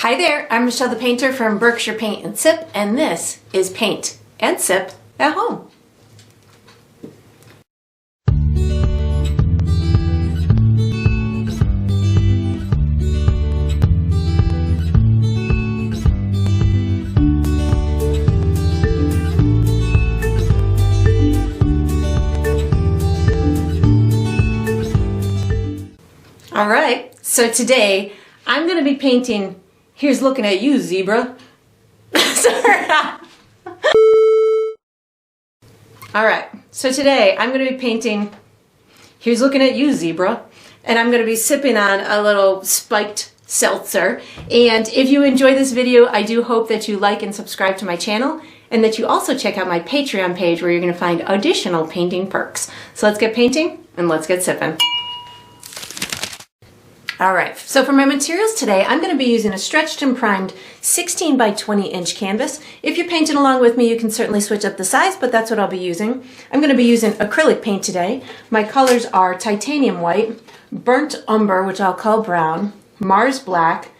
Hi there, I'm Michelle the Painter from Berkshire Paint and Sip, and this is Paint and Sip at Home. All right, so today I'm going to be painting Here's Looking at You, Zebra. All right, so today I'm going to be painting Here's Looking at You, Zebra, and I'm going to be sipping on a little spiked seltzer. And if you enjoy this video, I do hope that you like and subscribe to my channel, and that you also check out my Patreon page where you're going to find additional painting perks. So let's get painting and let's get sipping. All right, so for my materials today, I'm going to be using a stretched and primed 16 by 20 inch canvas. If you're painting along with me, you can certainly switch up the size, but that's what I'll be using. I'm going to be using acrylic paint today. My colors are titanium white, burnt umber, which I'll call brown, Mars black,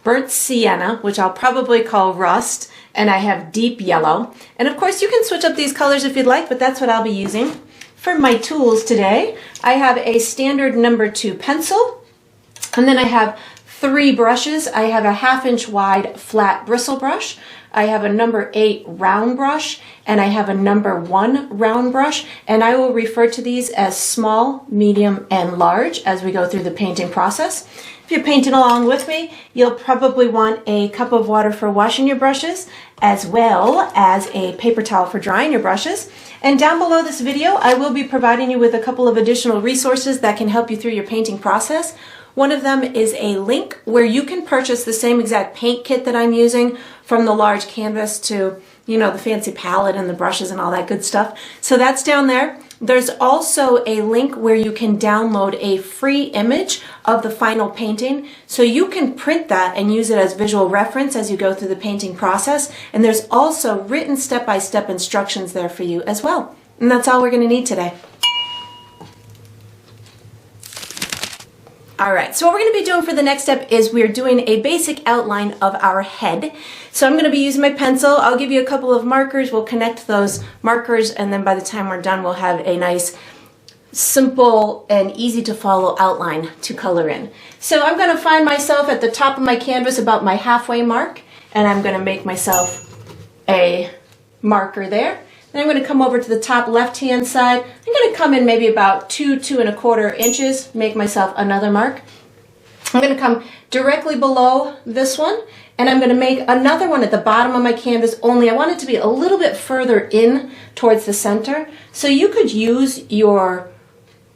burnt sienna, which I'll probably call rust, and I have deep yellow. And of course, you can switch up these colors if you'd like, but that's what I'll be using. For my tools today, I have a standard number 2 pencil, and then I have 3 brushes. I have a 1/2 inch wide flat bristle brush. I have a number 8 round brush, and I have a number 1 round brush, and I will refer to these as small, medium, and large as we go through the painting process. If you're painting along with me, you'll probably want a cup of water for washing your brushes, as well as a paper towel for drying your brushes. And down below this video, I will be providing you with a couple of additional resources that can help you through your painting process. One of them is a link where you can purchase the same exact paint kit that I'm using, from the large canvas to, you know, the fancy palette and the brushes and all that good stuff. So that's down there. There's also a link where you can download a free image of the final painting, so you can print that and use it as visual reference as you go through the painting process. And there's also written step-by-step instructions there for you as well. And that's all we're going to need today. All right, so what we're going to be doing for the next step is we're doing a basic outline of our head. So I'm going to be using my pencil. I'll give you a couple of markers. We'll connect those markers, and then by the time we're done, we'll have a nice, simple, and easy to follow outline to color in. So I'm going to find myself at the top of my canvas about my halfway mark, and I'm going to make myself a marker there. Then I'm going to come over to the top left-hand side. I'm going to come in maybe about 2 1/4 inches, make myself another mark. I'm going to come directly below this one, and I'm going to make another one at the bottom of my canvas, only I want it to be a little bit further in towards the center. So you could use your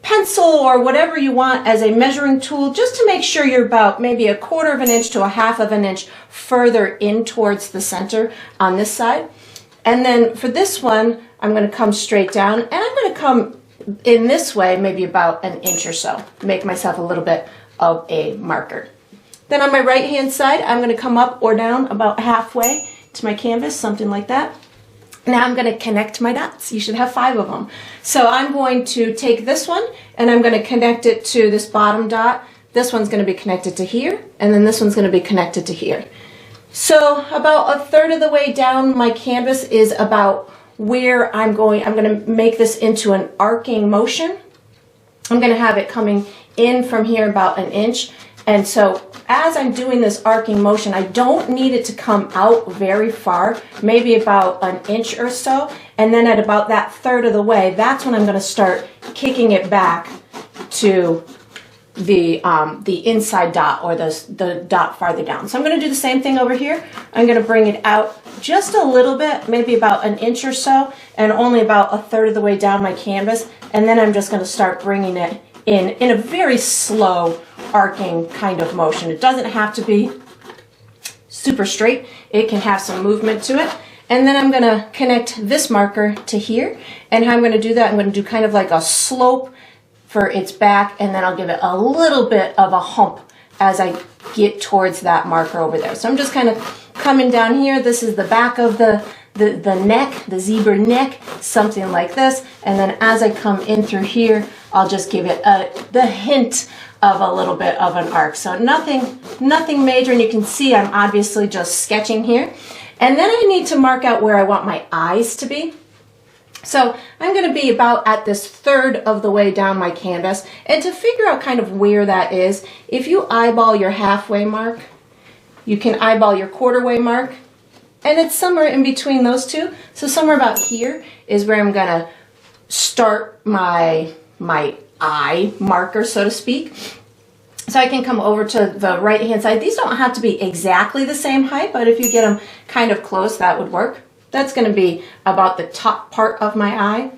pencil or whatever you want as a measuring tool, just to make sure you're about maybe 1/4 inch to 1/2 inch further in towards the center on this side. And then for this one, I'm going to come straight down, and I'm going to come in this way, maybe about 1 inch or so, make myself a little bit of a marker. Then on my right-hand side, I'm going to come up or down about halfway to my canvas, something like that. Now I'm going to connect my dots. You should have 5 of them. So I'm going to take this one, and I'm going to connect it to this bottom dot. This one's going to be connected to here, and then this one's going to be connected to here. So about 1/3 of the way down my canvas is about where I'm going to make this into an arcing motion. I'm going to have it coming in from here about 1 inch. And so as I'm doing this arcing motion, I don't need it to come out very far, maybe about 1 inch or so. And then at about that 1/3 of the way, that's when I'm going to start kicking it back to the inside dot, or the dot farther down. So I'm going to do the same thing over here. I'm going to bring it out just a little bit, maybe about 1 inch or so, and only about 1/3 of the way down my canvas. And then I'm just going to start bringing it in a very slow arcing kind of motion. It doesn't have to be super straight. It can have some movement to it. And then I'm going to connect this marker to here. And how I'm going to do that, I'm going to do kind of like a slope for its back, and then I'll give it a little bit of a hump as I get towards that marker over there. So I'm just kind of coming down here. This is the back of the neck, the zebra neck, something like this. And then as I come in through here, I'll just give it the hint of a little bit of an arc. So nothing nothing major, and you can see I'm obviously just sketching here. And then I need to mark out where I want my eyes to be. So I'm going to be about at this third of the way down my canvas, and to figure out kind of where that is, if you eyeball your halfway mark, you can eyeball your quarter-way mark, and it's somewhere in between those two. So somewhere about here is where I'm going to start my eye marker, so to speak. So I can come over to the right hand side. These don't have to be exactly the same height, but if you get them kind of close, that would work. That's going to be about the top part of my eye.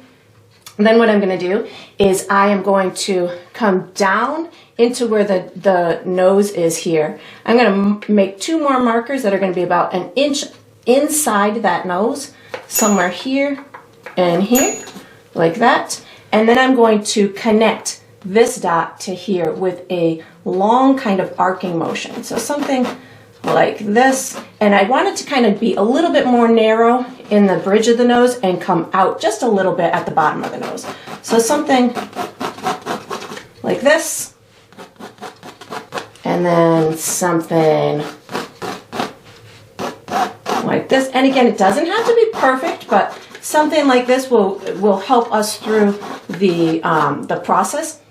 And then what I'm going to do is I am going to come down into where the nose is here. I'm going to make 2 more markers that are going to be about an inch inside that nose, somewhere here and here, like that. And then I'm going to connect this dot to here with a long kind of arcing motion. So something like this. And I want it to kind of be a little bit more narrow in the bridge of the nose and come out just a little bit at the bottom of the nose. So something like this. And then something like this. And again, it doesn't have to be perfect, but something like this will help us through the process.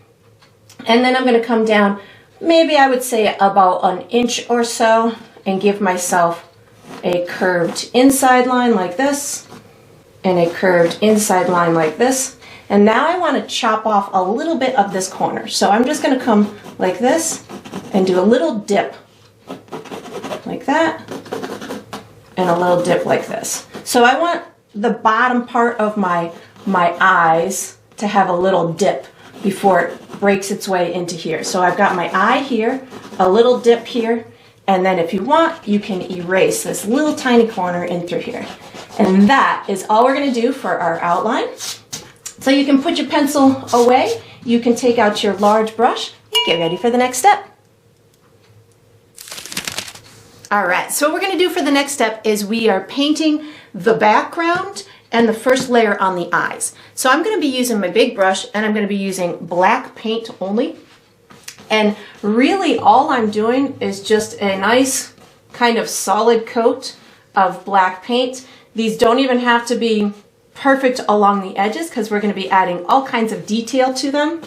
And then I'm going to come down, maybe I would say about an inch or so, and give myself a curved inside line like this, and a curved inside line like this. And now I want to chop off a little bit of this corner. So I'm just going to come like this and do a little dip like that, and a little dip like this. So I want the bottom part of my eyes to have a little dip before it breaks its way into here. So I've got my eye here, a little dip here, and then if you want, you can erase this little tiny corner in through here. And that is all we're going to do for our outline. So you can put your pencil away, you can take out your large brush, and get ready for the next step. All right, so what we're going to do for the next step is we are painting the background and the first layer on the eyes. So I'm going to be using my big brush, and I'm going to be using black paint only. And really all I'm doing is just a nice kind of solid coat of black paint. These don't even have to be perfect along the edges because we're going to be adding all kinds of detail to them.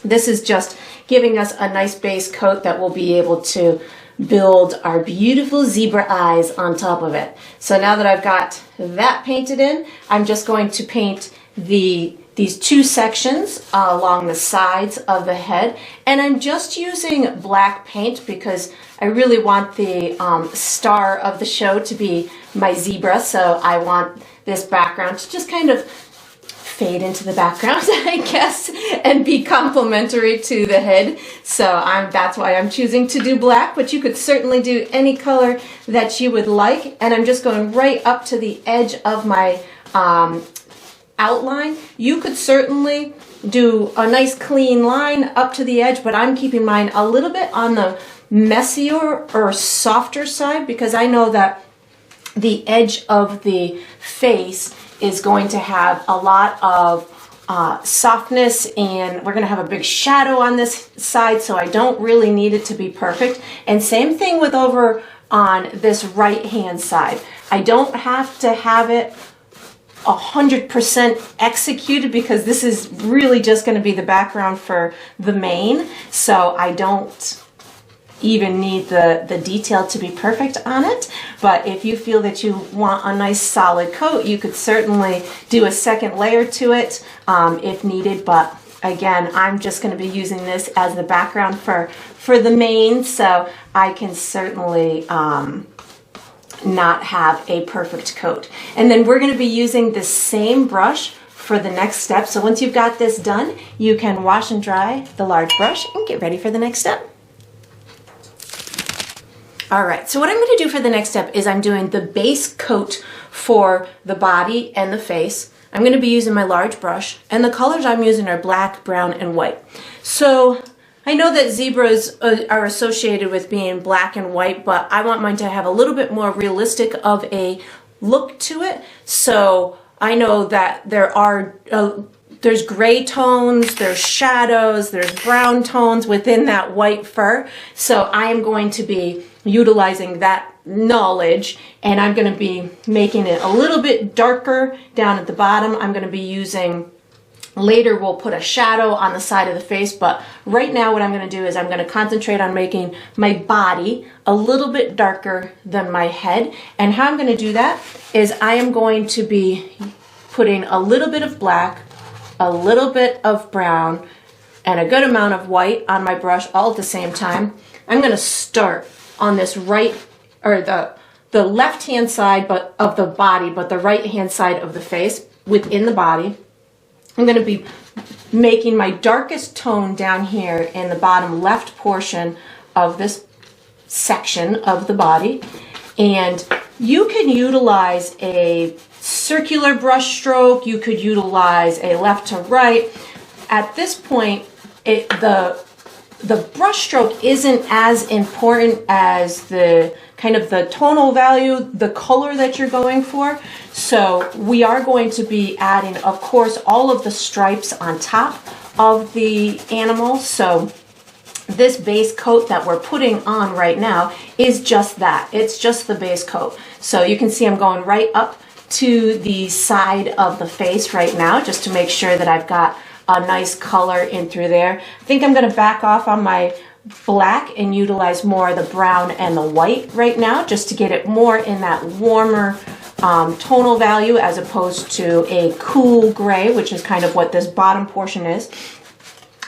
This is just giving us a nice base coat that we'll be able to build our beautiful zebra eyes on top of it. So now that I've got that painted in, I'm just going to paint these 2 sections along the sides of the head, and I'm just using black paint because I really want the star of the show to be my zebra. So I want this background to just kind of fade into the background, I guess, and be complementary to the head. So that's why I'm choosing to do black, but you could certainly do any color that you would like. And I'm just going right up to the edge of my outline. You could certainly do a nice clean line up to the edge, but I'm keeping mine a little bit on the messier or softer side because I know that the edge of the face is going to have a lot of softness, and we're going to have a big shadow on this side, so I don't really need it to be perfect. And same thing with over on this right hand side. I don't have to have it 100% executed because this is really just going to be the background for the mane, so I don't even need the detail to be perfect on it. But if you feel that you want a nice solid coat, you could certainly do a second layer to it if needed. But again, I'm just going to be using this as the background for the mane, so I can certainly not have a perfect coat. And then we're going to be using the same brush for the next step. So once you've got this done, you can wash and dry the large brush and get ready for the next step. All right, so what I'm going to do for the next step is I'm doing the base coat for the body and the face. I'm going to be using my large brush, and the colors I'm using are black, brown, and white. So I know that zebras are associated with being black and white, but I want mine to have a little bit more realistic of a look to it. So I know that there are There's gray tones, there's shadows, there's brown tones within that white fur. So I am going to be utilizing that knowledge, and I'm going to be making it a little bit darker down at the bottom. I'm going to be using, later we'll put a shadow on the side of the face, but right now what I'm going to do is I'm going to concentrate on making my body a little bit darker than my head. And how I'm going to do that is I am going to be putting a little bit of black, a little bit of brown, and a good amount of white on my brush all at the same time. I'm going to start on this right, or the left hand side of the body, but the right hand side of the face within the body. I'm going to be making my darkest tone down here in the bottom left portion of this section of the body. And you can utilize a circular brush stroke, you could utilize a left to right. At this point, the brush stroke isn't as important as the kind of the tonal value, the color that you're going for. So we are going to be adding, of course, all of the stripes on top of the animal. So this base coat that we're putting on right now is just that. It's just the base coat. So you can see I'm going right up to the side of the face right now, just to make sure that I've got a nice color in through there. I think I'm going to back off on my black and utilize more of the brown and the white right now, just to get it more in that warmer tonal value, as opposed to a cool gray, which is kind of what this bottom portion is.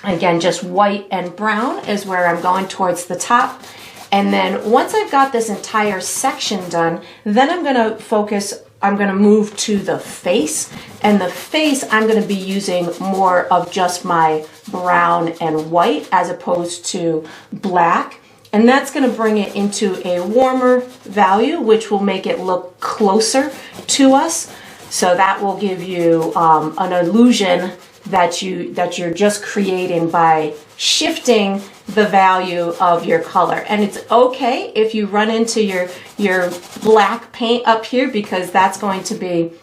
Again, just white and brown is where I'm going towards the top. And then once I've got this entire section done, then I'm going to focus, I'm going to move to the face. And the face, I'm going to be using more of just my brown and white as opposed to black. And that's going to bring it into a warmer value, which will make it look closer to us. So that will give you an illusion that you're just creating by shifting the value of your color. And it's okay if you run into your black paint up here, because that's going to be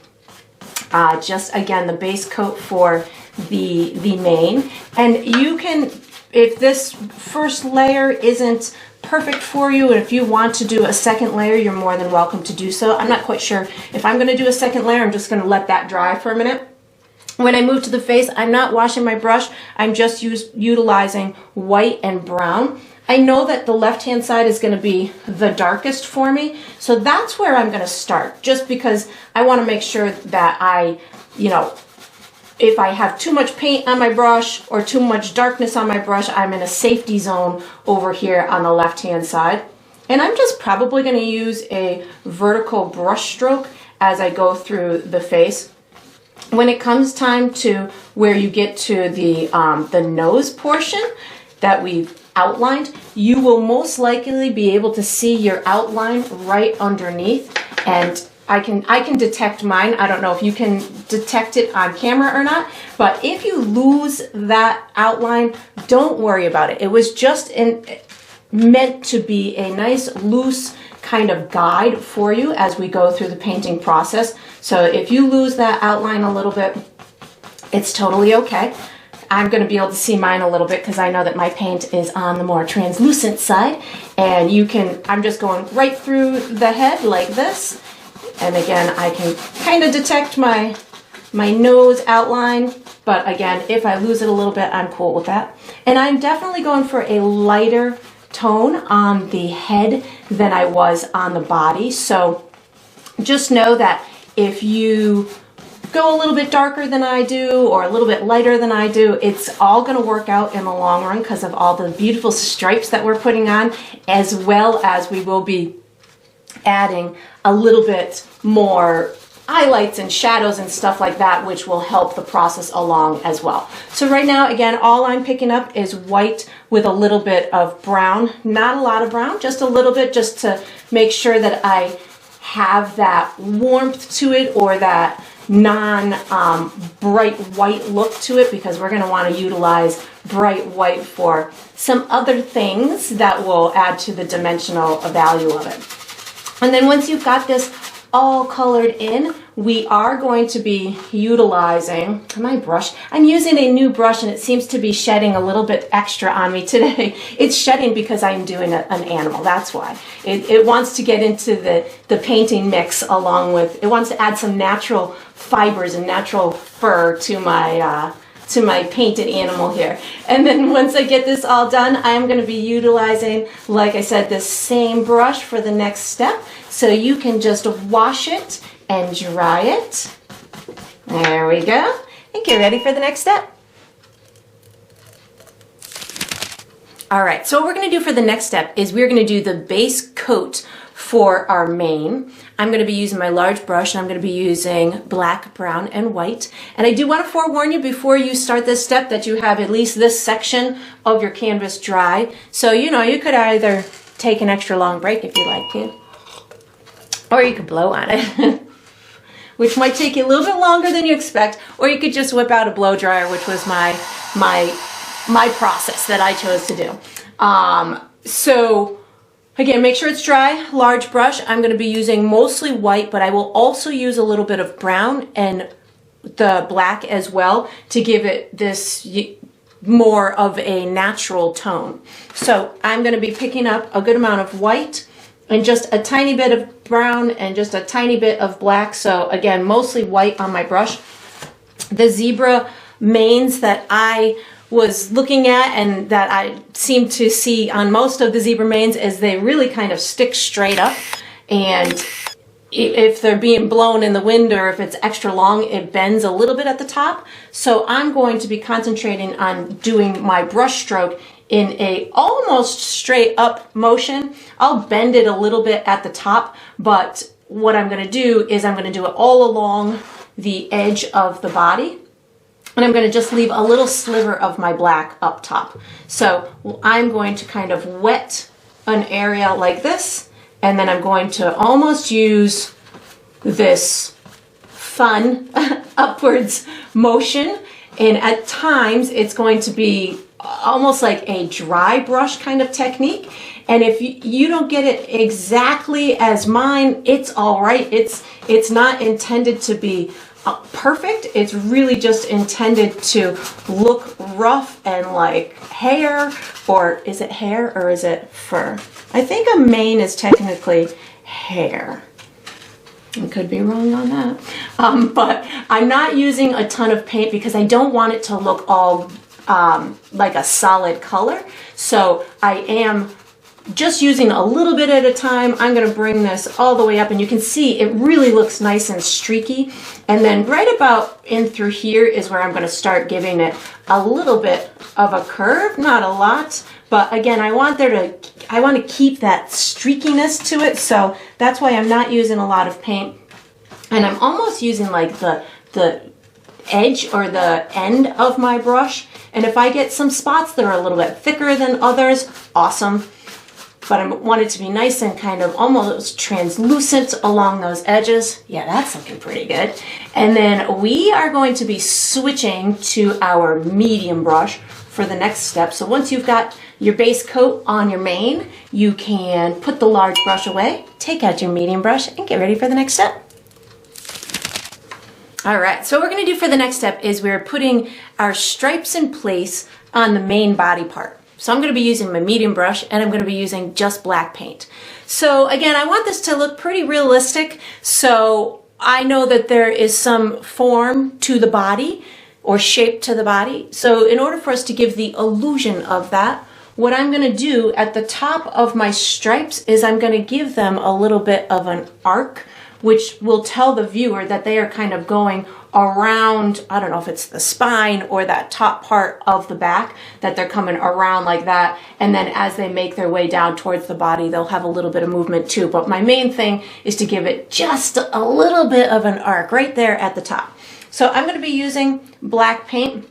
just, again, the base coat for the mane. And you can, if this first layer isn't perfect for you, and if you want to do a second layer, you're more than welcome to do so. I'm not quite sure if I'm going to do a second layer. I'm just going to let that dry for a minute. When I move to the face, I'm not washing my brush. I'm just utilizing white and brown. I know that the left-hand side is going to be the darkest for me, so that's where I'm going to start, just because I want to make sure that I, if I have too much paint on my brush or too much darkness on my brush, I'm in a safety zone over here on the left-hand side. And I'm just probably going to use a vertical brush stroke as I go through the face. When it comes time to where you get to the nose portion that we've outlined, you will most likely be able to see your outline right underneath. And I can detect mine. I don't know if you can detect it on camera or not, but if you lose that outline, don't worry about it. It was just meant to be a nice loose kind of guide for you as we go through the painting process. So if you lose that outline a little bit, it's totally okay. I'm going to be able to see mine a little bit because I know that my paint is on the more translucent side. And I'm just going right through the head like this. And again, I can kind of detect my nose outline. But again, if I lose it a little bit, I'm cool with that. And I'm definitely going for a lighter tone on the head than I was on the body. So just know that if you go a little bit darker than I do or a little bit lighter than I do, it's all going to work out in the long run because of all the beautiful stripes that we're putting on, as well as we will be adding a little bit more highlights and shadows and stuff like that, which will help the process along as well. So right now, again, all I'm picking up is white with a little bit of brown, not a lot of brown, just a little bit, just to make sure that I have that warmth to it or that non-bright white look to it, because we're going to want to utilize bright white for some other things that will add to the dimensional value of it. And then once you've got this all colored in, we are going to be utilizing my brush. I'm using a new brush and it seems to be shedding a little bit extra on me today. It's shedding because I'm doing an animal, that's why. It wants to get into the painting mix along with, it wants to add some natural fibers and natural fur to my painted animal here. And then once I get this all done, I'm going to be utilizing, like I said, this same brush for the next step. So you can just wash it and dry it. There we go. And get ready for the next step. All right, so what we're going to do for the next step is we're going to do the base coat for our mane. I'm going to be using my large brush and I'm going to be using black, brown, and white. And I do want to forewarn you before you start this step that you have at least this section of your canvas dry. So, you know, you could either take an extra long break if you like to, or you could blow on it, which might take you a little bit longer than you expect, or you could just whip out a blow dryer, which was my process that I chose to do. So again, make sure it's dry, large brush. I'm going to be using mostly white, but I will also use a little bit of brown and the black as well to give it this more of a natural tone. So I'm going to be picking up a good amount of white and just a tiny bit of brown and just a tiny bit of black. So again, mostly white on my brush. The zebra manes that I was looking at and that I seem to see on most of the zebra manes is they really kind of stick straight up, and if they're being blown in the wind or if it's extra long, it bends a little bit at the top. So I'm going to be concentrating on doing my brush stroke in a almost straight up motion. I'll bend it a little bit at the top, but what I'm going to do is I'm going to do it all along the edge of the body. And I'm going to just leave a little sliver of my black up top. So I'm going to kind of wet an area like this, and then I'm going to almost use this fun upwards motion. And at times it's going to be almost like a dry brush kind of technique. And if you don't get it exactly as mine, it's all right. It's not intended to be perfect. It's really just intended to look rough and like hair, or is it hair or is it fur? I think a mane is technically hair. I could be wrong on that. But I'm not using a ton of paint because I don't want it to look all like a solid color. So I am just using a little bit at a time. I'm going to bring this all the way up, and you can see it really looks nice and streaky. And then right about in through here is where I'm going to start giving it a little bit of a curve, not a lot, but again, I want to keep that streakiness to it. So that's why I'm not using a lot of paint, and I'm almost using like the edge or the end of my brush. And if I get some spots that are a little bit thicker than others, awesome. But I want it to be nice and kind of almost translucent along those edges. Yeah, that's looking pretty good. And then we are going to be switching to our medium brush for the next step. So once you've got your base coat on your mane, you can put the large brush away, take out your medium brush, and get ready for the next step. All right, so what we're going to do for the next step is we're putting our stripes in place on the main body part. So I'm going to be using my medium brush, and I'm going to be using just black paint. So again, I want this to look pretty realistic. So I know that there is some form to the body or shape to the body. So in order for us to give the illusion of that, what I'm going to do at the top of my stripes is I'm going to give them a little bit of an arc, which will tell the viewer that they are kind of going around, I don't know if it's the spine or that top part of the back, that they're coming around like that. And then as they make their way down towards the body, they'll have a little bit of movement too. But my main thing is to give it just a little bit of an arc right there at the top. So I'm going to be using black paint.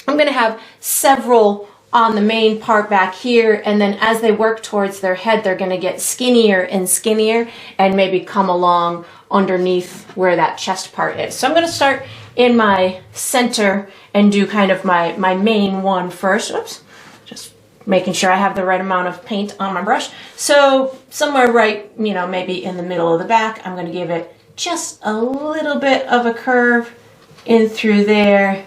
I'm going to have several on the main part back here, and then as they work towards their head, they're going to get skinnier and skinnier and maybe come along underneath where that chest part is. So I'm going to start in my center and do kind of my main one first. Oops, just making sure I have the right amount of paint on my brush. So somewhere right, maybe in the middle of the back, I'm going to give it just a little bit of a curve in through there.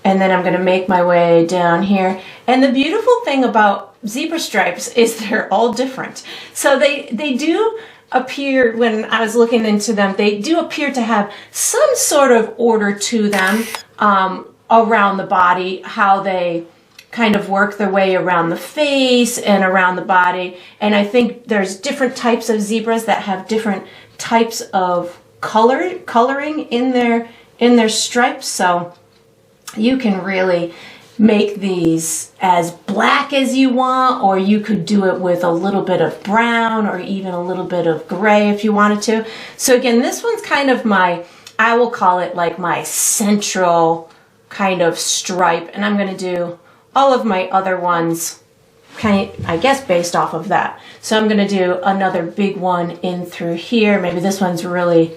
And then I'm going to make my way down here. And the beautiful thing about zebra stripes is they're all different. So they do appear, when I was looking into them, they do appear to have some sort of order to them around the body, how they kind of work their way around the face and around the body. And I think there's different types of zebras that have different types of coloring in their stripes. So you can really make these as black as you want, or you could do it with a little bit of brown or even a little bit of gray if you wanted to. So again, this one's kind of I will call it like my central kind of stripe, and I'm going to do all of my other ones kind of, I guess, based off of that. So I'm going to do another big one in through here. Maybe this one's really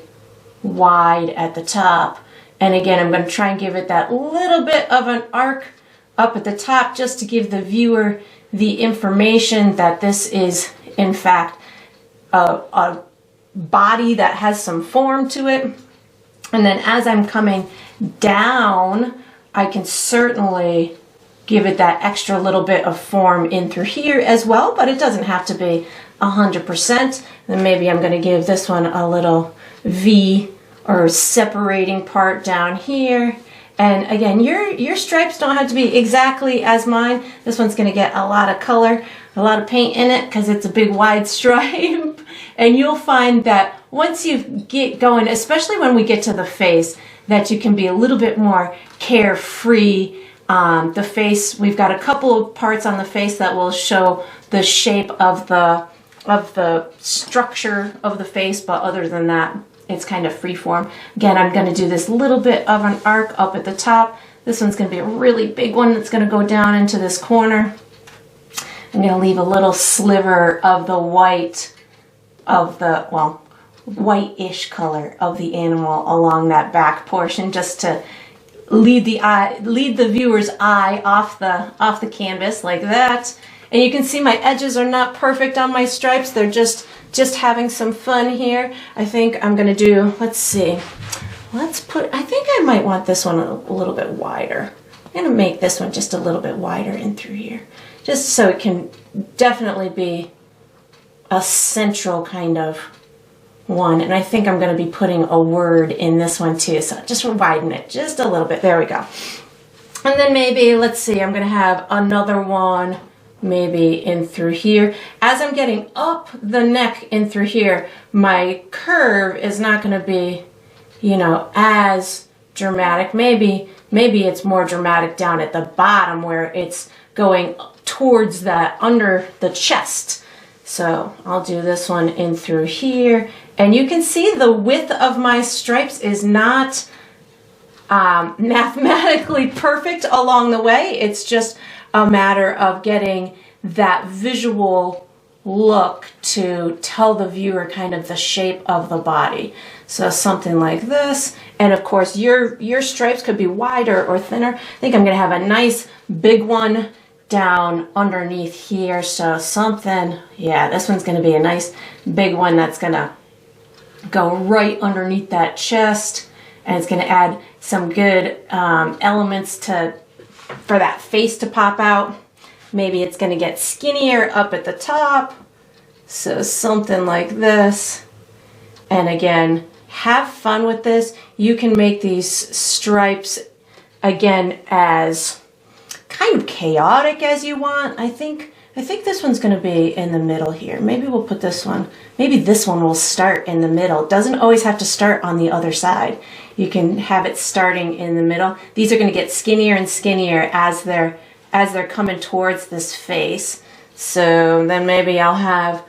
wide at the top. And again, I'm going to try and give it that little bit of an arc up at the top, just to give the viewer the information that this is, in fact, a body that has some form to it. And then as I'm coming down, I can certainly give it that extra little bit of form in through here as well, but it doesn't have to be 100%. Then maybe I'm going to give this one a little V or separating part down here. And again, your stripes don't have to be exactly as mine. This one's going to get a lot of color, a lot of paint in it, because it's a big wide stripe. And you'll find that once you get going, especially when we get to the face, that you can be a little bit more carefree. The face, we've got a couple of parts on the face that will show the shape of the structure of the face, but other than that, it's kind of free form. Again, I'm going to do this little bit of an arc up at the top. This one's going to be a really big one that's going to go down into this corner. I'm going to leave a little sliver of the white of the, well, whitish color of the animal along that back portion, just to lead the viewer's eye off the canvas like that. And you can see my edges are not perfect on my stripes. They're just having some fun here. I think I'm gonna do, let's see. I think I might want this one a little bit wider. I'm gonna make this one just a little bit wider in through here, just so it can definitely be a central kind of one. And I think I'm gonna be putting a word in this one too. So just widen it just a little bit. There we go. And then maybe, let's see, I'm gonna have another one maybe in through here. As I'm getting up the neck in through here, my curve is not going to be, you know, as dramatic. Maybe it's more dramatic down at the bottom where it's going towards that under the chest. So I'll do this one in through here, and you can see the width of my stripes is not mathematically perfect along the way. It's just a matter of getting that visual look to tell the viewer kind of the shape of the body. So something like this. And of course your stripes could be wider or thinner. I think I'm going to have a nice big one down underneath here. So something, yeah, this one's going to be a nice big one that's going to go right underneath that chest. And it's going to add some good elements for that face to pop out. Maybe it's going to get skinnier up at the top. So something like this. And again, have fun with this. You can make these stripes, again, as kind of chaotic as you want. I think this one's going to be in the middle here. Maybe we'll put this one. Maybe this one will start in the middle. It doesn't always have to start on the other side. You can have it starting in the middle. These are going to get skinnier and skinnier as they're coming towards this face. So then maybe I'll have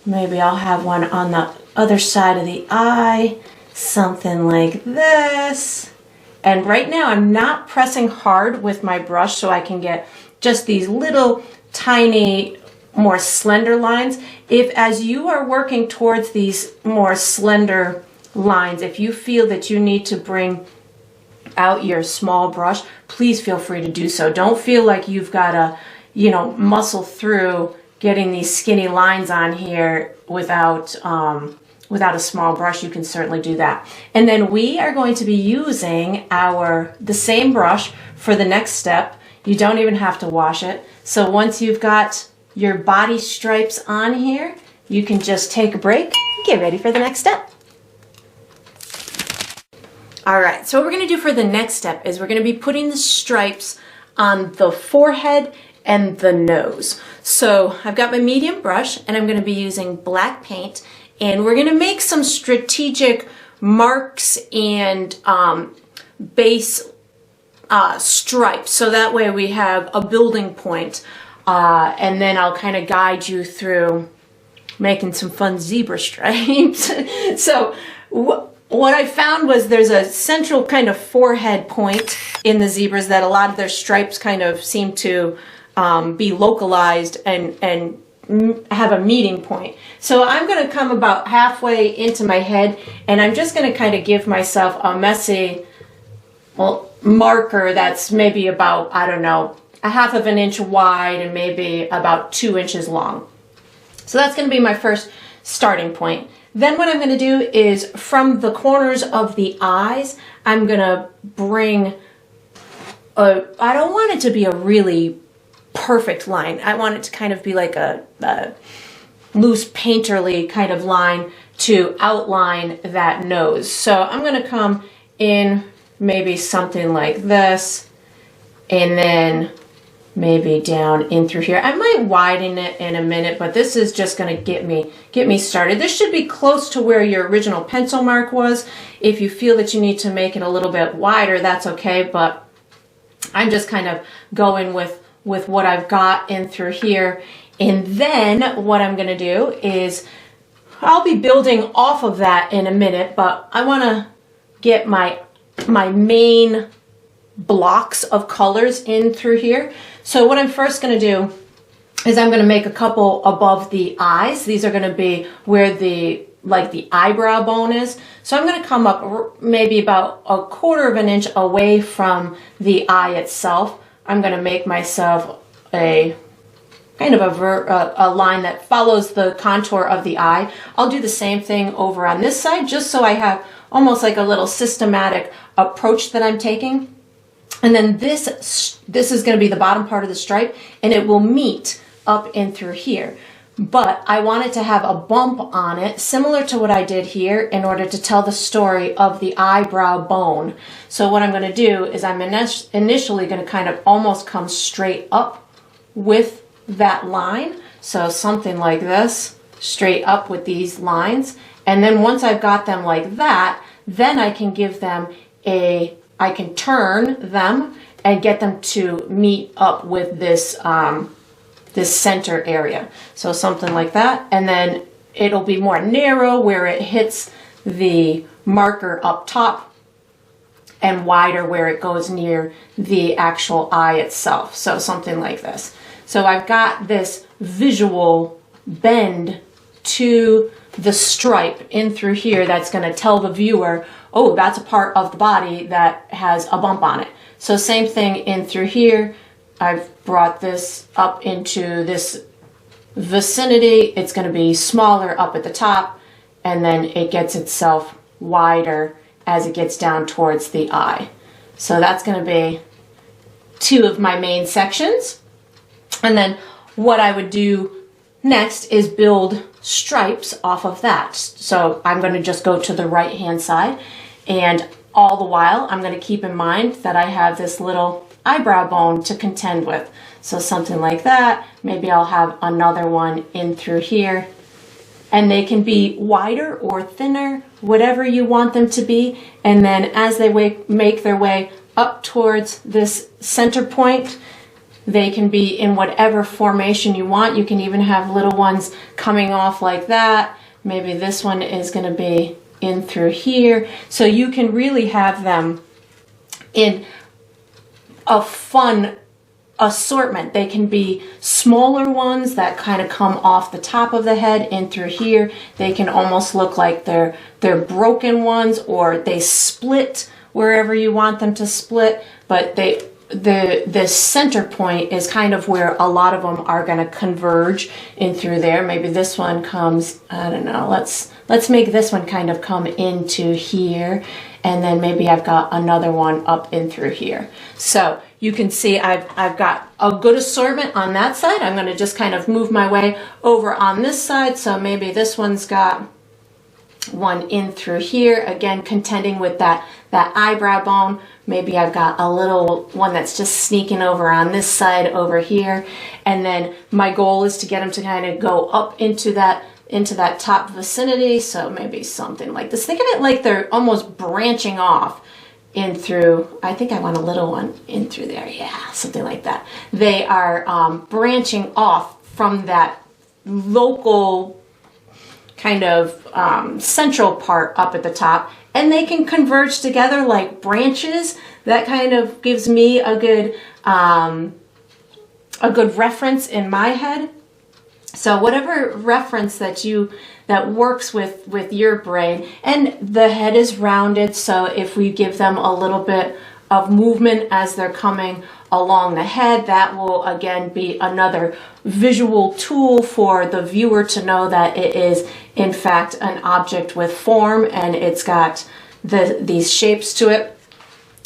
one on the other side of the eye, something like this. And right now I'm not pressing hard with my brush, so I can get just these little tiny, more slender lines. If as you are working towards these more slender lines, if you feel that you need to bring out your small brush, please feel free to do so. Don't feel like you've got to, you know, muscle through getting these skinny lines on here without without a small brush, you can certainly do that. And then we are going to be using the same brush for the next step. You don't even have to wash it. So once you've got your body stripes on here, you can just take a break and get ready for the next step. All right, so what we're gonna do for the next step is we're gonna be putting the stripes on the forehead and the nose. So I've got my medium brush and I'm gonna be using black paint, and we're gonna make some strategic marks and base stripes, so that way we have a building point, and then I'll kind of guide you through making some fun zebra stripes. So what I found was there's a central kind of forehead point in the zebras that a lot of their stripes kind of seem to be localized and have a meeting point. So I'm going to come about halfway into my head, and I'm just going to kind of give myself a messy marker that's maybe about, I don't know, a half of an inch wide and maybe about 2 inches long. So that's going to be my first starting point. Then what I'm going to do is from the corners of the eyes, I'm going to bring I don't want it to be a really perfect line. I want it to kind of be like a loose painterly kind of line to outline that nose. So I'm going to come in maybe something like this, and then maybe down in through here. I might widen it in a minute, but this is just going to get me started. This should be close to where your original pencil mark was. If you feel that you need to make it a little bit wider, that's okay, but I'm just kind of going with what I've got in through here. And then what I'm going to do is I'll be building off of that in a minute, but I want to get my main blocks of colors in through here. So what I'm first going to do is I'm going to make a couple above the eyes. These are going to be where the eyebrow bone is. So I'm going to come up maybe about 1/4 of an inch away from the eye itself. I'm going to make myself a kind of a line that follows the contour of the eye. I'll do the same thing over on this side, just so I have almost like a little systematic approach that I'm taking. And then this is going to be the bottom part of the stripe, and it will meet up in through here. But I want it to have a bump on it, similar to what I did here, in order to tell the story of the eyebrow bone. So what I'm going to do is I'm initially going to kind of almost come straight up with that line. So something like this, straight up with these lines. And then once I've got them like that, then I can give them I can turn them and get them to meet up with this this center area. So something like that, and then it'll be more narrow where it hits the marker up top and wider where it goes near the actual eye itself. So something like this. So I've got this visual bend to the stripe in through here that's going to tell the viewer, oh, that's a part of the body that has a bump on it. So same thing in through here. I've brought this up into this vicinity. It's going to be smaller up at the top, and then it gets itself wider as it gets down towards the eye. So that's going to be 2 of my main sections. And then what I would do next is build stripes off of that. So I'm going to just go to the right hand side, and all the while I'm going to keep in mind that I have this little eyebrow bone to contend with. So something like that. Maybe I'll have another one in through here, and they can be wider or thinner, whatever you want them to be. And then as they make their way up towards this center point, they can be in whatever formation you want. You can even have little ones coming off like that. Maybe this one is going to be in through here. So you can really have them in a fun assortment. They can be smaller ones that kind of come off the top of the head in through here. They can almost look like they're broken ones, or they split wherever you want them to split, but the center point is kind of where a lot of them are going to converge in through there. Maybe this one comes, I don't know, let's let's make this one kind of come into here, and then maybe I've got another one up in through here. So you can see I've got a good assortment on that side. I'm going to just kind of move my way over on this side. So maybe this one's got one in through here, again contending with that eyebrow bone. Maybe I've got a little one that's just sneaking over on this side over here, and then my goal is to get them to kind of go up into that top vicinity. So maybe something like this. Think of it like they're almost branching off in through. I think I want a little one in through there. Yeah, something like that. They are branching off from that local kind of central part up at the top, and they can converge together like branches. That kind of gives me a good reference in my head. So whatever reference that works with your brain. And the head is rounded, so if we give them a little bit of movement as they're coming along the head, that will again be another visual tool for the viewer to know that it is in fact an object with form, and it's got these shapes to it.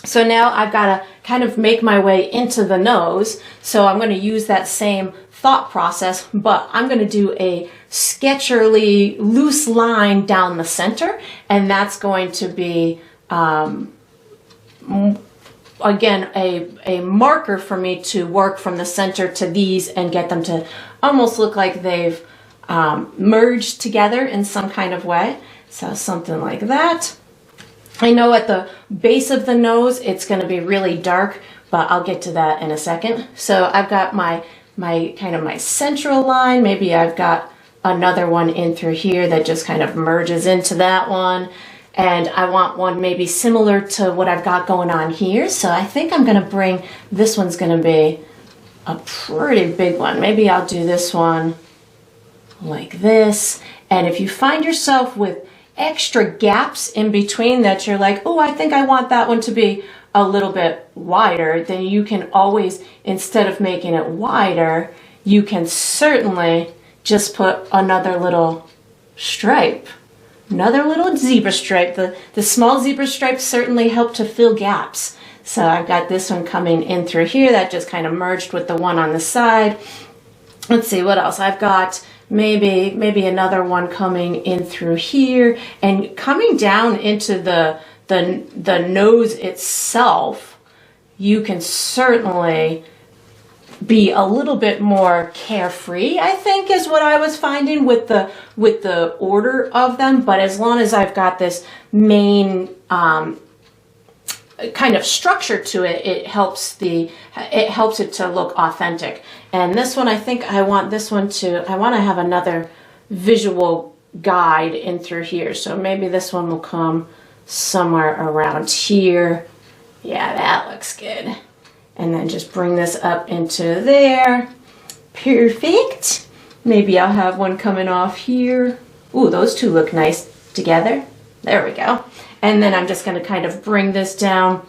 So now I've got to kind of make my way into the nose. So I'm going to use that same thought process, but I'm going to do a sketchily loose line down the center, and that's going to be again a marker for me to work from the center to these and get them to almost look like they've merged together in some kind of way. So something like that. I know at the base of the nose it's going to be really dark, but I'll get to that in a second. So I've got my kind of my central line. Maybe I've got another one in through here that just kind of merges into that one. And I want one maybe similar to what I've got going on here. So I think I'm going to bring, this one's going to be a pretty big one. Maybe I'll do this one like this. And if you find yourself with extra gaps in between that you're like, oh, I think I want that one to be a little bit wider, then you can always, instead of making it wider, you can certainly just put another little stripe. Another little zebra stripe. The small zebra stripes certainly help to fill gaps. So I've got this one coming in through here that just kind of merged with the one on the side. Let's see what else. I've got maybe another one coming in through here and coming down into the nose itself. You can certainly be a little bit more carefree, I think, is what I was finding with the order of them. But as long as I've got this main kind of structure to it, it helps it to look authentic. And this one, I think I want this one I want to have another visual guide in through here. So maybe this one will come somewhere around here. Yeah, that looks good. And then just bring this up into there. Perfect. Maybe I'll have one coming off here. Ooh, those two look nice together. There we go. And then I'm just going to kind of bring this down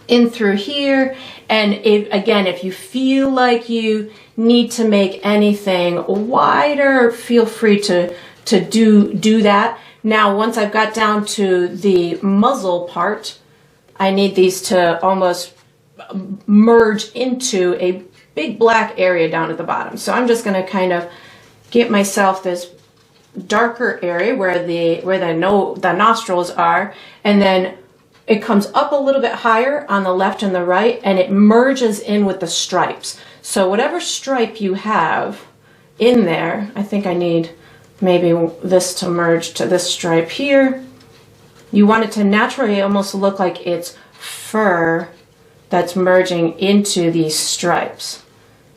in through here. And if you feel like you need to make anything wider, feel free to do that. Now, once I've got down to the muzzle part, I need these to almost merge into a big black area down at the bottom. So I'm just going to kind of get myself this darker area where the nostrils are, and then it comes up a little bit higher on the left and the right, and it merges in with the stripes. So whatever stripe you have in there, I think I need maybe this to merge to this stripe here. You want it to naturally almost look like it's fur that's merging into these stripes.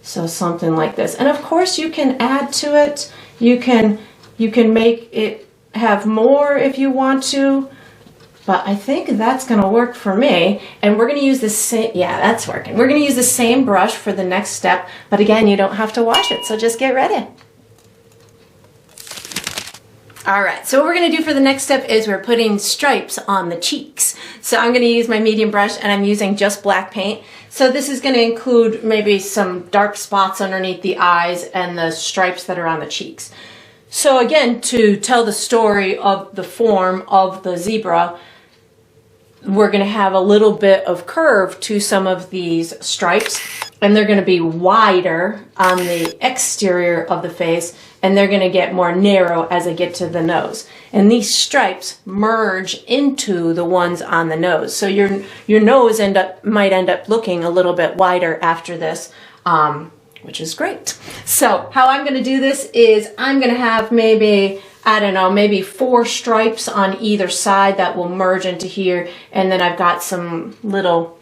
So something like this. And of course you can add to it. You can make it have more if you want to, but I think that's gonna work for me. And we're gonna use the same, yeah, that's working. We're gonna use the same brush for the next step, but again, you don't have to wash it, so just get ready. All right, so what we're gonna do for the next step is we're putting stripes on the cheeks. So I'm gonna use my medium brush, and I'm using just black paint. So this is gonna include maybe some dark spots underneath the eyes and the stripes that are on the cheeks. So again, to tell the story of the form of the zebra, we're going to have a little bit of curve to some of these stripes, and they're going to be wider on the exterior of the face, and they're going to get more narrow as I get to the nose. And these stripes merge into the ones on the nose. So your nose might end up looking a little bit wider after this, which is great. So how I'm going to do this is I'm going to have maybe, I don't know, maybe 4 stripes on either side that will merge into here. And then I've got some little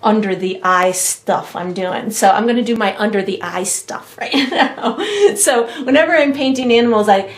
under the eye stuff I'm doing. So I'm going to do my under the eye stuff right now. So whenever I'm painting animals, a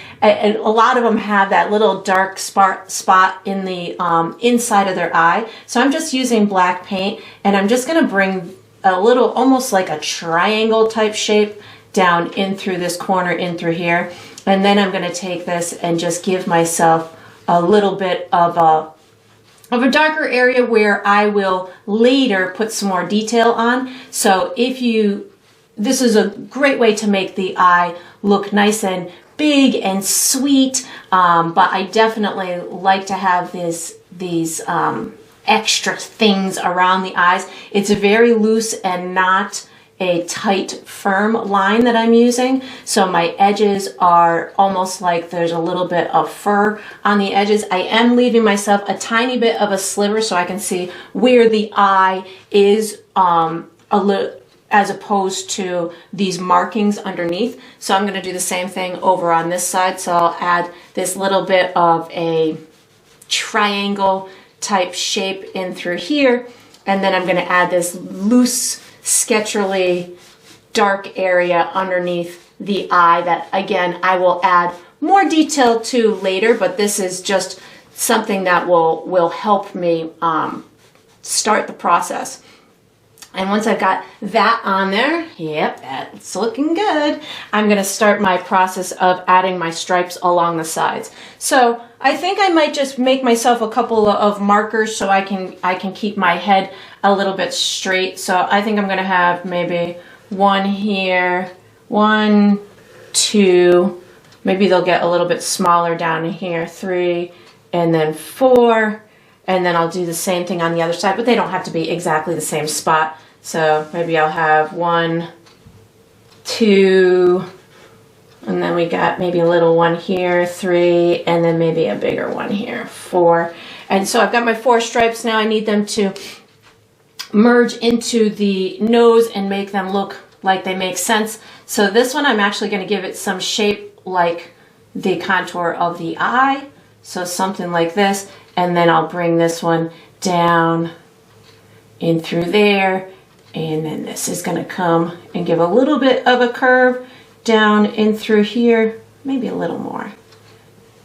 lot of them have that little dark spot in the inside of their eye. So I'm just using black paint, and I'm just going to bring a little, almost like a triangle type shape down in through this corner, in through here. And then I'm going to take this and just give myself a little bit of a darker area where I will later put some more detail on. So this is a great way to make the eye look nice and big and sweet. But I definitely like to have these extra things around the eyes. It's very loose and not a tight, firm line that I'm using. So my edges are almost like there's a little bit of fur on the edges. I am leaving myself a tiny bit of a sliver so I can see where the eye is as opposed to these markings underneath. So I'm going to do the same thing over on this side. So I'll add this little bit of a triangle type shape in through here, and then I'm going to add this loose, sketchily dark area underneath the eye that, again, I will add more detail to later, but this is just something that will help me start the process. And once I've got that on there, yep, that's looking good, I'm going to start my process of adding my stripes along the sides. So I think I might just make myself a couple of markers so I can keep my head a little bit straight. So I think I'm going to have maybe 1 here, 1, 2, maybe they'll get a little bit smaller down here, 3, and then 4. And then I'll do the same thing on the other side, but they don't have to be exactly the same spot. So maybe I'll have 1, 2, and then we got maybe a little one here, 3, and then maybe a bigger one here, 4. And so I've got my 4 stripes now. I need them to merge into the nose and make them look like they make sense. So this one, I'm actually going to give it some shape like the contour of the eye. So something like this. And then I'll bring this one down in through there. And then this is going to come and give a little bit of a curve down in through here. Maybe a little more.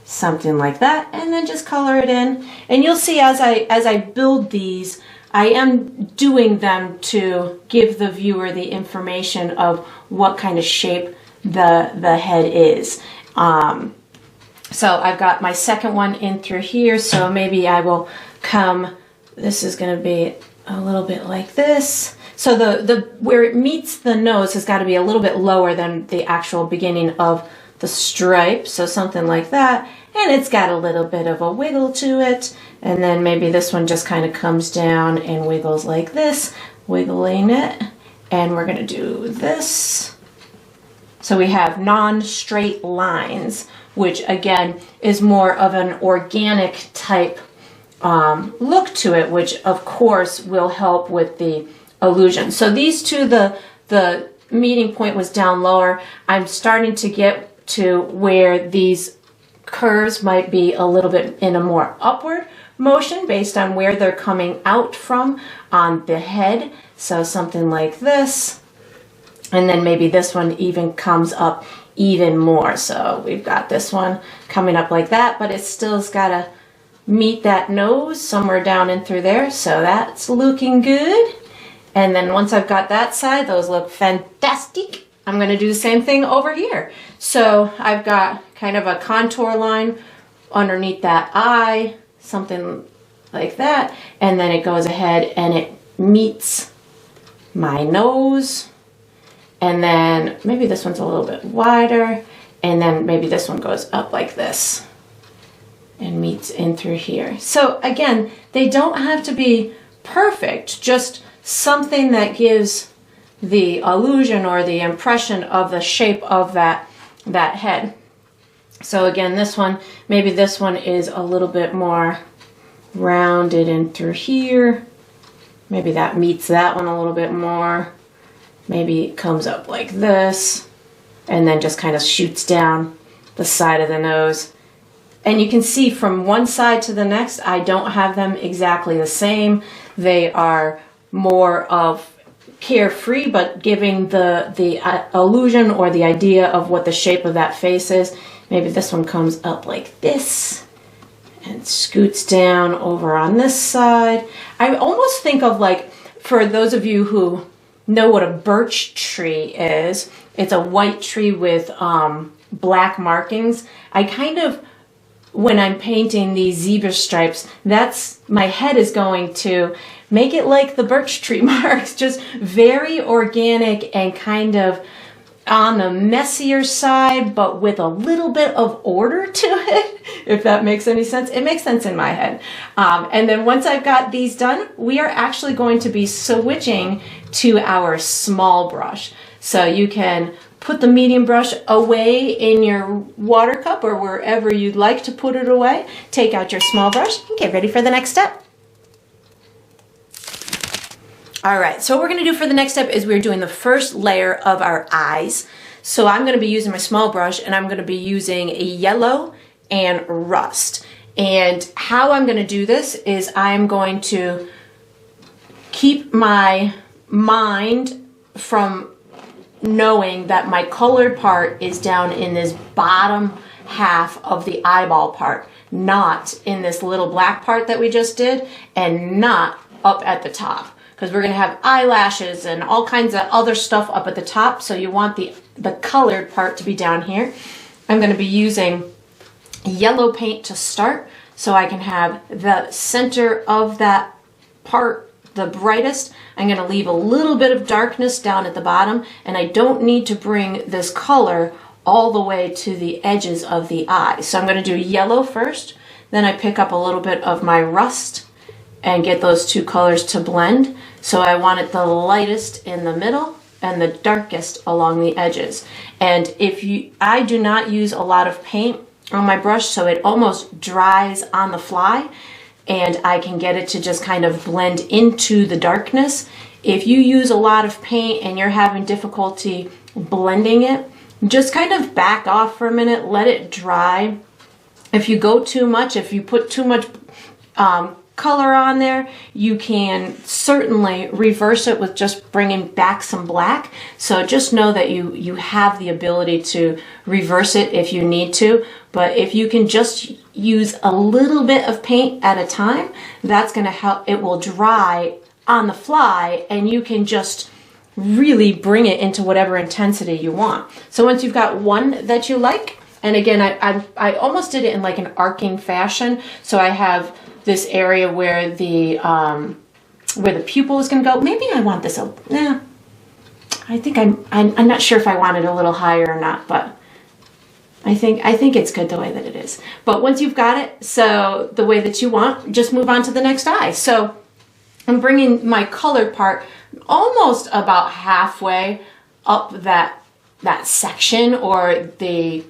Something like that. And then just color it in. And you'll see as I build these, I am doing them to give the viewer the information of what kind of shape the head is. So I've got my second one in through here, so maybe I will come, this is going to be a little bit like this. So the where it meets the nose has got to be a little bit lower than the actual beginning of the stripe, so something like that. And it's got a little bit of a wiggle to it. And then maybe this one just kind of comes down and wiggles like this, wiggling it. And we're going to do this. So we have non-straight lines, which again is more of an organic type look to it, which of course will help with the illusion. So these two, the meeting point was down lower. I'm starting to get to where these curves might be a little bit in a more upward motion based on where they're coming out from on the head. So something like this. And then maybe this one even comes up even more. So we've got this one coming up like that, but it still's got to meet that nose somewhere down in through there. So that's looking good. And then once I've got that side, those look fantastic. I'm going to do the same thing over here. So I've got kind of a contour line underneath that eye, something like that. And then it goes ahead and it meets my nose. And then maybe this one's a little bit wider. And then maybe this one goes up like this and meets in through here. So again, they don't have to be perfect, just something that gives the illusion or the impression of the shape of that head. So again, this one, maybe this one is a little bit more rounded in through here. Maybe that meets that one a little bit more. Maybe it comes up like this and then just kind of shoots down the side of the nose. And you can see from one side to the next, I don't have them exactly the same. They are more of carefree, but giving the illusion or the idea of what the shape of that face is. Maybe this one comes up like this and scoots down over on this side. I almost think of, like, for those of you who know what a birch tree is, it's a white tree with black markings. I kind of, when I'm painting these zebra stripes, that's, my head is going to make it like the birch tree marks, just very organic and kind of on the messier side, but with a little bit of order to it, if that makes any sense. It makes sense in my head. And then once I've got these done, we are actually going to be switching to our small brush. So you can put the medium brush away in your water cup or wherever you'd like to put it away. Take out your small brush and get ready for the next step. All right, so what we're gonna do for the next step is we're doing the first layer of our eyes. So I'm gonna be using my small brush and I'm gonna be using a yellow and rust. And how I'm gonna do this is I'm going to keep my mind from knowing that my colored part is down in this bottom half of the eyeball part, not in this little black part that we just did, and not up at the top. Because we're going to have eyelashes and all kinds of other stuff up at the top, so you want the colored part to be down here. I'm going to be using yellow paint to start, so I can have the center of that part the brightest. I'm going to leave a little bit of darkness down at the bottom, and I don't need to bring this color all the way to the edges of the eye. So I'm going to do yellow first, then I pick up a little bit of my rust and get those two colors to blend. So I want it the lightest in the middle and the darkest along the edges. And I do not use a lot of paint on my brush, so it almost dries on the fly, and I can get it to just kind of blend into the darkness. If you use a lot of paint and you're having difficulty blending it, just kind of back off for a minute, let it dry. If you go too much, if you put too much color on there, you can certainly reverse it with just bringing back some black. So just know that you have the ability to reverse it if you need to. But if you can just use a little bit of paint at a time, that's going to help. It will dry on the fly and you can just really bring it into whatever intensity you want. So once you've got one that you like, and again, I almost did it in like an arcing fashion. So I have this area where the pupil is going to go. Maybe I want this. I think I'm not sure if I want it a little higher or not, but I think it's good the way that it is. But once you've got it, so the way that you want, just move on to the next eye. So I'm bringing my colored part almost about halfway up that section or the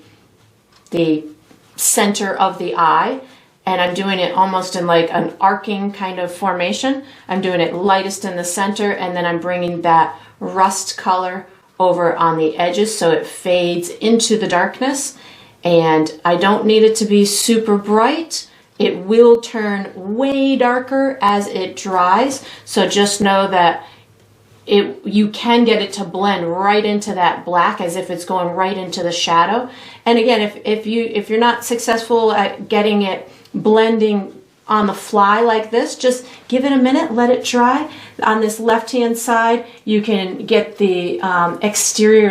center of the eye. And I'm doing it almost in like an arcing kind of formation. I'm doing it lightest in the center, and then I'm bringing that rust color over on the edges so it fades into the darkness. And I don't need it to be super bright. It will turn way darker as it dries. So just know that you can get it to blend right into that black as if it's going right into the shadow. And again, if you're not successful at getting it blending on the fly like this, just give it a minute, let it dry. On this left hand side, you can get the exterior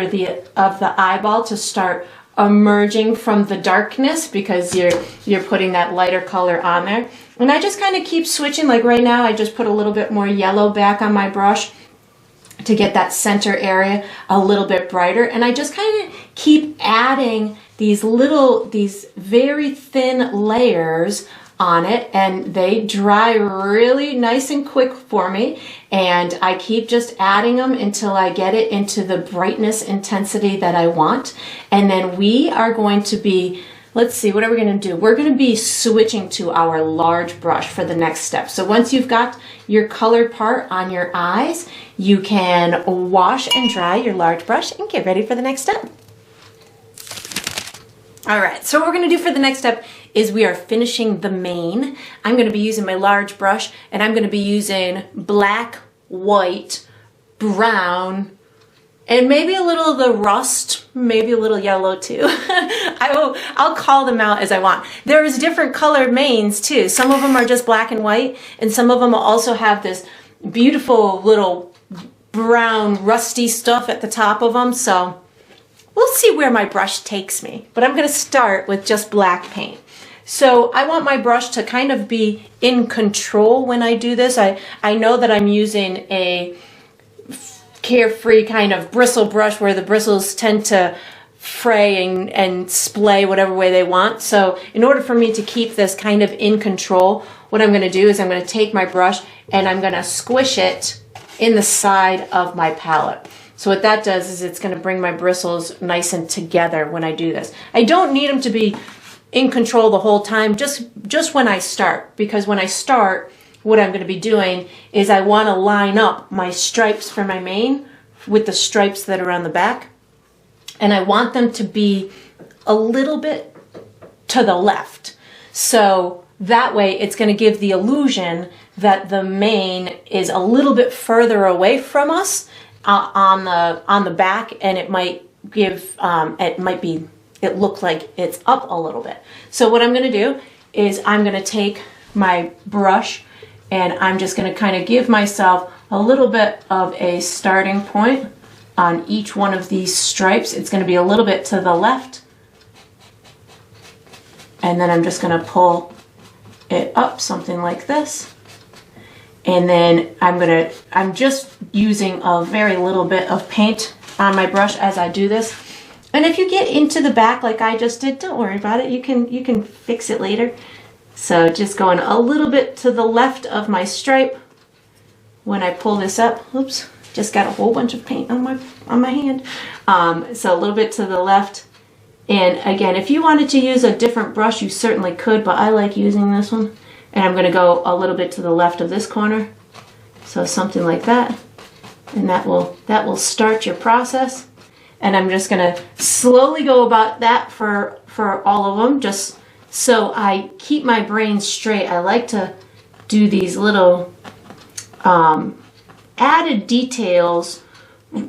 of the eyeball to start emerging from the darkness because you're putting that lighter color on there. And I just kind of keep switching. Like right now, I just put a little bit more yellow back on my brush to get that center area a little bit brighter. And I just kind of keep adding these very thin layers on it, and they dry really nice and quick for me, and I keep just adding them until I get it into the brightness intensity that I want. And then we are going to be, let's see, what are we going to do? We're going to be switching to our large brush for the next step. So once you've got your colored part on your eyes, you can wash and dry your large brush and get ready for the next step. All right, so what we're going to do for the next step is we are finishing the mane. I'm going to be using my large brush, and I'm going to be using black, white, brown, and maybe a little of the rust, maybe a little yellow too. I'll call them out as I want. There's different colored manes too. Some of them are just black and white, and some of them will also have this beautiful little brown rusty stuff at the top of them. So we'll see where my brush takes me, but I'm going to start with just black paint. So I want my brush to kind of be in control when I do this. I know that I'm using a carefree kind of bristle brush where the bristles tend to fray and splay whatever way they want. So in order for me to keep this kind of in control, what I'm going to do is I'm going to take my brush and I'm going to squish it in the side of my palette. So what that does is it's going to bring my bristles nice and together when I do this. I don't need them to be in control the whole time, just when I start, because when I start, what I'm going to be doing is I want to line up my stripes for my mane with the stripes that are on the back, and I want them to be a little bit to the left. So that way it's going to give the illusion that the mane is a little bit further away from us on the back, and it might give it look like it's up a little bit. So what I'm going to do is I'm going to take my brush and I'm just going to kind of give myself a little bit of a starting point on each one of these stripes. It's going to be a little bit to the left, and then I'm just going to pull it up something like this. And then I'm just using a very little bit of paint on my brush as I do this. And if you get into the back like I just did, don't worry about it. You can fix it later. So just going a little bit to the left of my stripe when I pull this up. Oops, just got a whole bunch of paint on my hand. So a little bit to the left. And again, if you wanted to use a different brush, you certainly could, but I like using this one. And I'm going to go a little bit to the left of this corner. So something like that. And that will start your process. And I'm just going to slowly go about that for all of them, just so I keep my brain straight. I like to do these little added details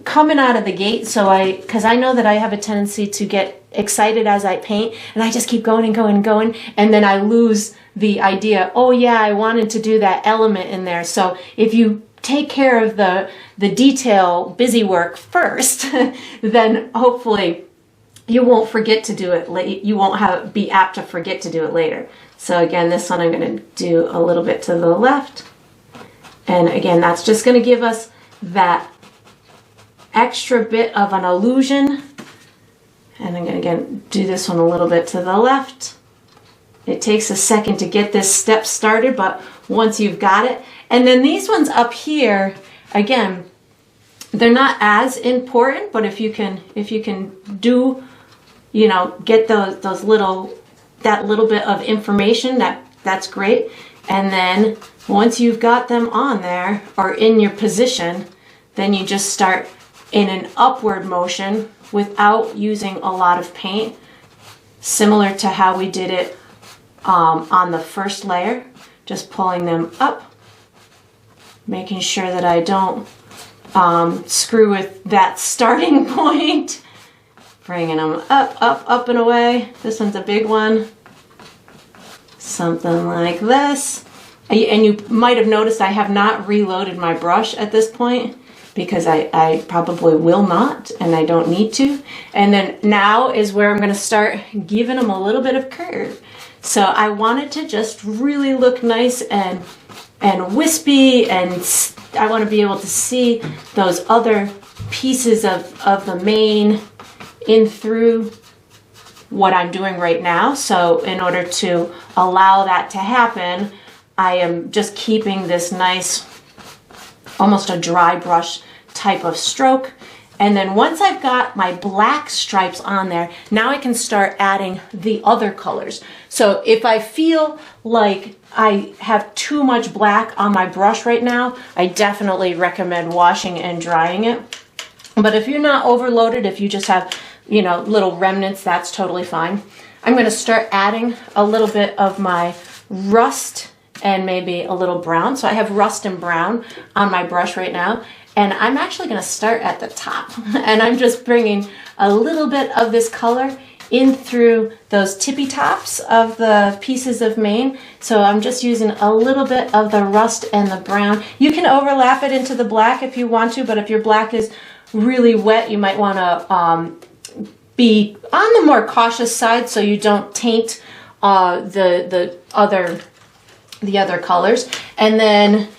coming out of the gate, because I know that I have a tendency to get excited as I paint, and I just keep going and going and going, and then I lose the idea, oh yeah, I wanted to do that element in there. So if you take care of the detail busy work first, then hopefully you won't forget to do it late. You won't be apt to forget to do it later. So again, this one I'm going to do a little bit to the left. And again, that's just going to give us that extra bit of an illusion. And I'm going to again do this one a little bit to the left. It takes a second to get this step started, but once you've got it, and then these ones up here, again, they're not as important, but if you can do, get that little bit of information, that's great. And then once you've got them on there or in your position, then you just start in an upward motion without using a lot of paint, similar to how we did it on the first layer, just pulling them up, making sure that I don't screw with that starting point, bringing them up, up, up and away. This one's a big one, something like this. And you might have noticed I have not reloaded my brush at this point, because I probably will not, and I don't need to. And then now is where I'm going to start giving them a little bit of curve. So I want it to just really look nice and wispy, and I want to be able to see those other pieces of the mane in through what I'm doing right now. So in order to allow that to happen, I am just keeping this nice, almost a dry brush type of stroke. And then once I've got my black stripes on there, now I can start adding the other colors. So if I feel like I have too much black on my brush right now, I definitely recommend washing and drying it. But if you're not overloaded, if you just have, you know, little remnants, that's totally fine. I'm going to start adding a little bit of my rust and maybe a little brown. So I have rust and brown on my brush right now. And I'm actually going to start at the top. And I'm just bringing a little bit of this color in through those tippy tops of the pieces of mane. So I'm just using a little bit of the rust and the brown. You can overlap it into the black if you want to, but if your black is really wet, you might want to be on the more cautious side so you don't taint the other colors. And then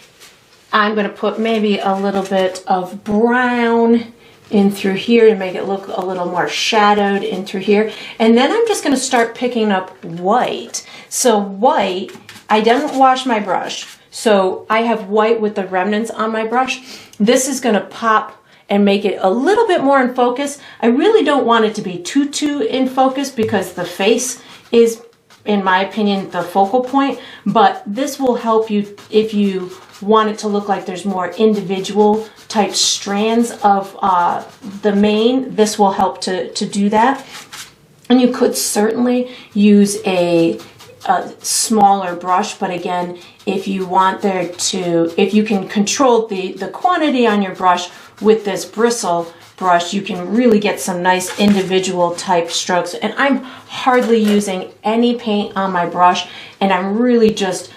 I'm going to put maybe a little bit of brown in through here to make it look a little more shadowed in through here. And then I'm just going to start picking up white. So white, I didn't wash my brush, so I have white with the remnants on my brush. This is going to pop and make it a little bit more in focus. I really don't want it to be too in focus because the face is, in my opinion, the focal point, but this will help you if you want it to look like there's more individual type strands of the mane. This will help to do that. And you could certainly use a smaller brush, but again, if you want there to, if you can control the quantity on your brush with this bristle brush, you can really get some nice individual type strokes. And I'm hardly using any paint on my brush, and I'm really just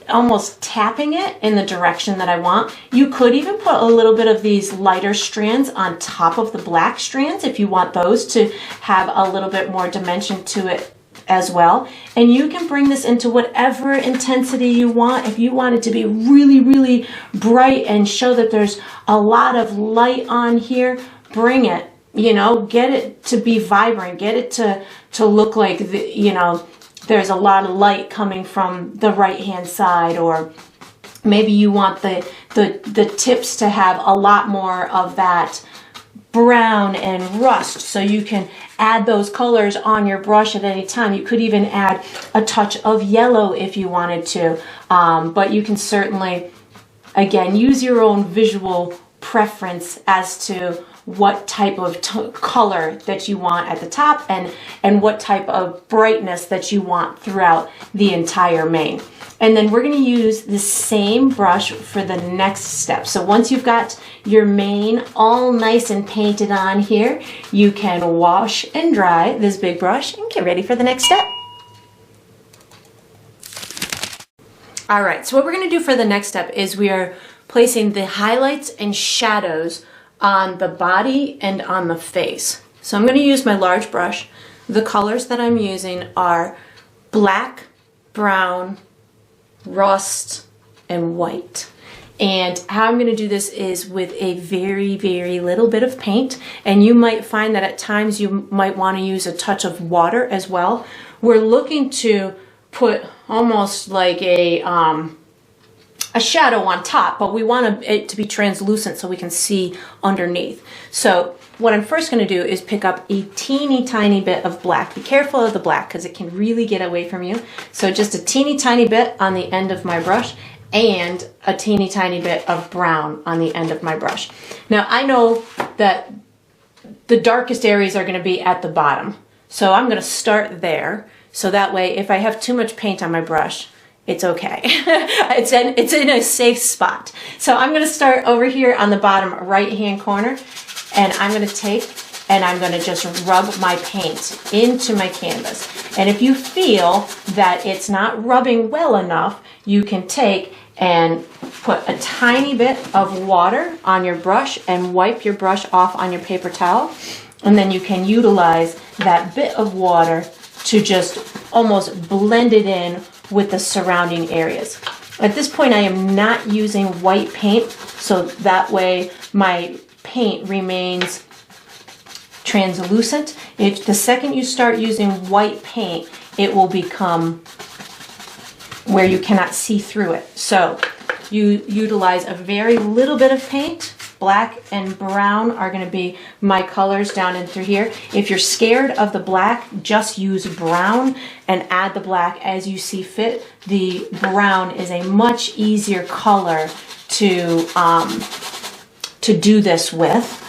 almost tapping it in the direction that I want. You could even put a little bit of these lighter strands on top of the black strands if you want those to have a little bit more dimension to it as well. And you can bring this into whatever intensity you want. If you want it to be really bright and show that there's a lot of light on here, bring it, you know, get it to be vibrant, get it to look like, you know, there's a lot of light coming from the right hand side, or maybe you want the tips to have a lot more of that brown and rust, so you can add those colors on your brush at any time. You could even add a touch of yellow if you wanted to, but you can certainly, again, use your own visual preference as to what type of color that you want at the top and what type of brightness that you want throughout the entire mane. And then we're going to use the same brush for the next step. So once you've got your mane all nice and painted on here, you can wash and dry this big brush and get ready for the next step. All right, so what we're going to do for the next step is we are placing the highlights and shadows on the body and on the face. So I'm going to use my large brush. The colors that I'm using are black, brown, rust, and white. And how I'm going to do this is with a very little bit of paint, and you might find that at times you might want to use a touch of water as well. We're looking to put almost like a shadow on top, but we want it to be translucent so we can see underneath. So what I'm first going to do is pick up a teeny tiny bit of black. Be careful of the black because it can really get away from you. So just a teeny tiny bit on the end of my brush and a teeny tiny bit of brown on the end of my brush. Now I know that the darkest areas are going to be at the bottom, so I'm going to start there, so that way if I have too much paint on my brush, it's okay. It's in a safe spot. So I'm going to start over here on the bottom right hand corner, and I'm going to take and I'm going to just rub my paint into my canvas. And if you feel that it's not rubbing well enough, you can take and put a tiny bit of water on your brush and wipe your brush off on your paper towel. And then you can utilize that bit of water to just almost blend it in with the surrounding areas. At this point I am not using white paint, so that way my paint remains translucent. If the second you start using white paint, it will become where you cannot see through it. So you utilize a very little bit of paint. Black and brown are going to be my colors down in through here. If you're scared of the black, just use brown and add the black as you see fit. The brown is a much easier color to do this with.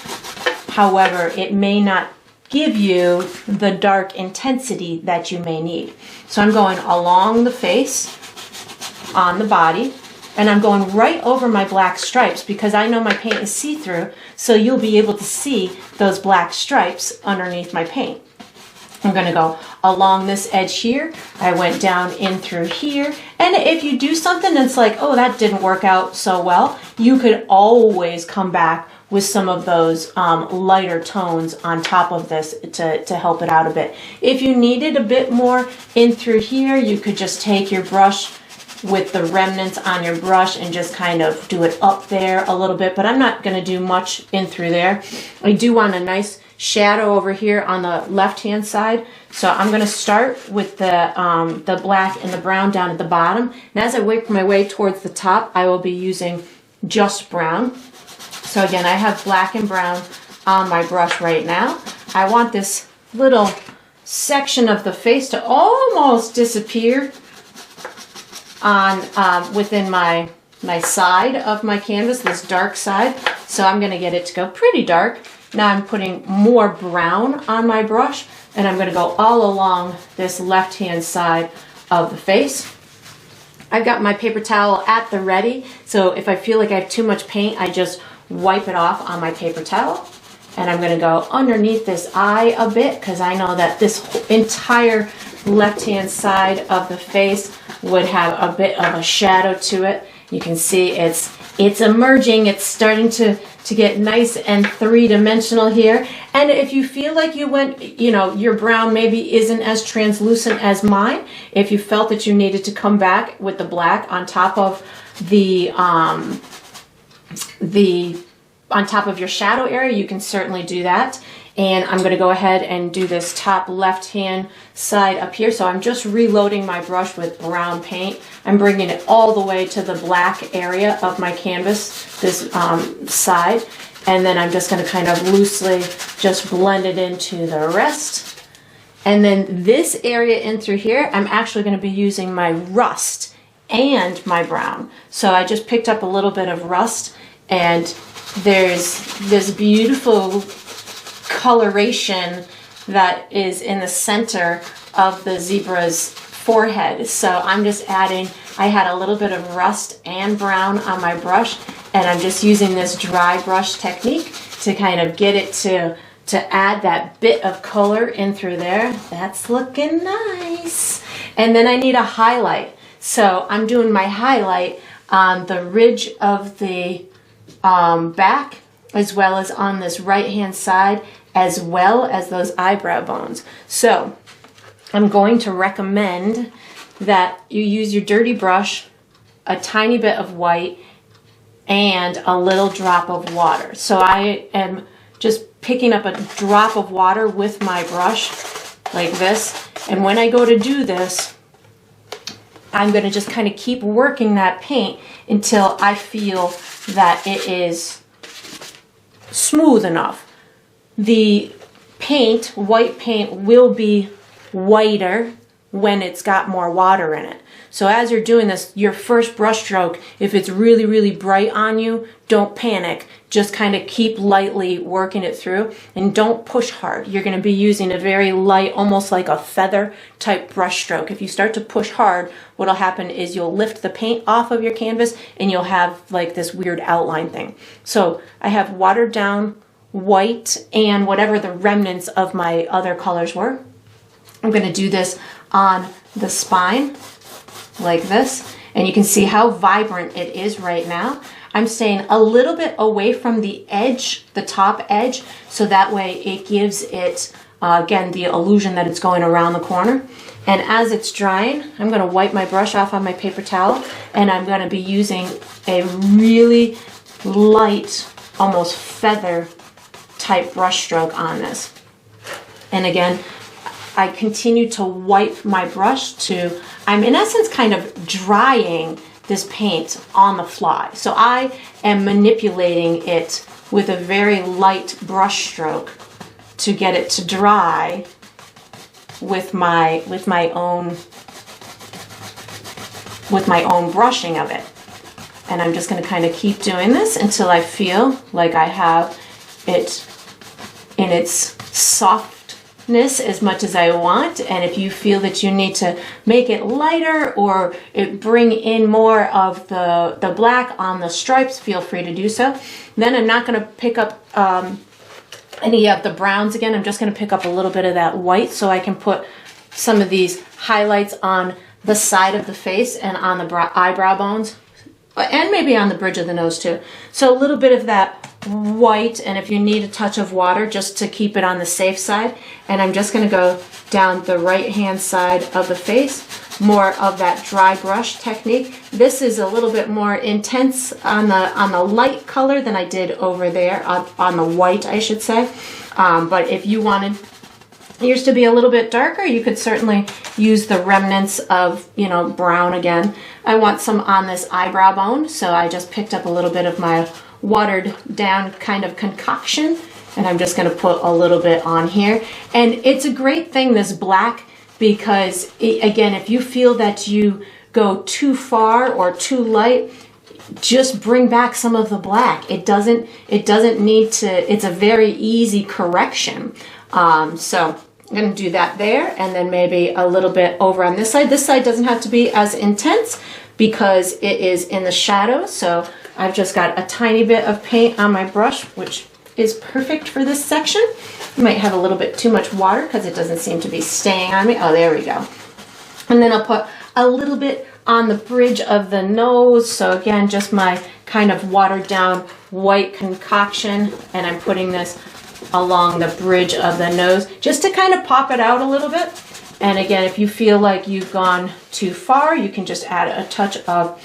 However, it may not give you the dark intensity that you may need. So I'm going along the face, on the body, and I'm going right over my black stripes because I know my paint is see-through, so you'll be able to see those black stripes underneath my paint. I'm going to go along this edge here. I went down in through here. And if you do something that's like, oh, that didn't work out so well, you could always come back with some of those lighter tones on top of this to help it out a bit. If you needed a bit more in through here, you could just take your brush with the remnants on your brush and just kind of do it up there a little bit, but I'm not going to do much in through there. I do want a nice shadow over here on the left hand side, so I'm going to start with the black and the brown down at the bottom, and as I work my way towards the top, I will be using just brown. So again, I have black and brown on my brush right now. I want this little section of the face to almost disappear on within my side of my canvas, this dark side. So I'm going to get it to go pretty dark. Now I'm putting more brown on my brush, and I'm going to go all along this left hand side of the face. I've got my paper towel at the ready, so if I feel like I have too much paint, I just wipe it off on my paper towel. And I'm going to go underneath this eye a bit because I know that this entire left hand side of the face would have a bit of a shadow to it. You can see it's emerging. It's starting to get nice and three-dimensional here. And if you feel like you went, your brown maybe isn't as translucent as mine, if you felt that you needed to come back with the black on top of on top of your shadow area, you can certainly do that. And I'm going to go ahead and do this top left hand side up here. So I'm just reloading my brush with brown paint. I'm bringing it all the way to the black area of my canvas, this side. And then I'm just going to kind of loosely just blend it into the rest. And then this area in through here, I'm actually going to be using my rust and my brown. So I just picked up a little bit of rust, and there's this beautiful coloration that is in the center of the zebra's forehead. So I'm just adding, I had a little bit of rust and brown on my brush, and I'm just using this dry brush technique to kind of get it to add that bit of color in through there. That's looking nice. And then I need a highlight. So I'm doing my highlight on the ridge of the back, as well as on this right hand side, as well as those eyebrow bones. So I'm going to recommend that you use your dirty brush, a tiny bit of white, and a little drop of water. So I am just picking up a drop of water with my brush like this, and when I go to do this, I'm going to just kind of keep working that paint until I feel that it is smooth enough. The paint, white paint, will be whiter when it's got more water in it. So as you're doing this, your first brush stroke, if it's really, really bright on you, don't panic. Just kind of keep lightly working it through, and don't push hard. You're going to be using a very light, almost like a feather type brush stroke. If you start to push hard, what'll happen is you'll lift the paint off of your canvas and you'll have like this weird outline thing. So I have watered down white and whatever the remnants of my other colors were. I'm going to do this on the spine like this, and you can see how vibrant it is right now. I'm staying a little bit away from the edge, the top edge, so that way it gives it, again, the illusion that it's going around the corner. And as it's drying, I'm going to wipe my brush off on my paper towel, and I'm going to be using a really light, almost feather type brush stroke on this. And again, I continue to wipe my brush to, I'm in essence kind of drying this paint on the fly. So I am manipulating it with a very light brush stroke to get it to dry with my own brushing of it. And I'm just going to kind of keep doing this until I feel like I have it in its softness as much as I want. And if you feel that you need to make it lighter or bring in more of the black on the stripes, feel free to do so. Then I'm not going to pick up any of the browns again. I'm just going to pick up a little bit of that white so I can put some of these highlights on the side of the face and on the eyebrow bones, and maybe on the bridge of the nose too. So a little bit of that white, and if you need a touch of water just to keep it on the safe side. And I'm just going to go down the right hand side of the face, more of that dry brush technique. This is a little bit more intense on the light color than I did over there on the white, I should say. But if you wanted yours to be a little bit darker, you could certainly use the remnants of, you know, brown again. I want some on this eyebrow bone, so I just picked up a little bit of my watered down kind of concoction, and I'm just going to put a little bit on here. And it's a great thing, this black, because again, if you feel that you go too far or too light, just bring back some of the black. It doesn't need to, it's a very easy correction. So I'm going to do that there, and then maybe a little bit over on this side. This side doesn't have to be as intense because it is in the shadows. So I've just got a tiny bit of paint on my brush, which is perfect for this section. You might have a little bit too much water because it doesn't seem to be staying on me. Oh, there we go. And then I'll put a little bit on the bridge of the nose. So again, just my kind of watered down white concoction, and I'm putting this along the bridge of the nose just to kind of pop it out a little bit. And again, if you feel like you've gone too far, you can just add a touch of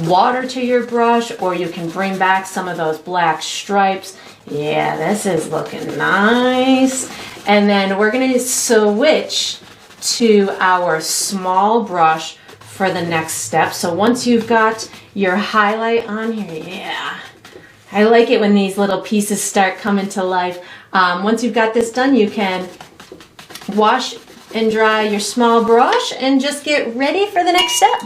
water to your brush, or you can bring back some of those black stripes. Yeah, this is looking nice. And then we're going to switch to our small brush for the next step. So once you've got your highlight on here, yeah, I like it when these little pieces start coming to life. Once you've got this done, you can wash and dry your small brush and just get ready for the next step.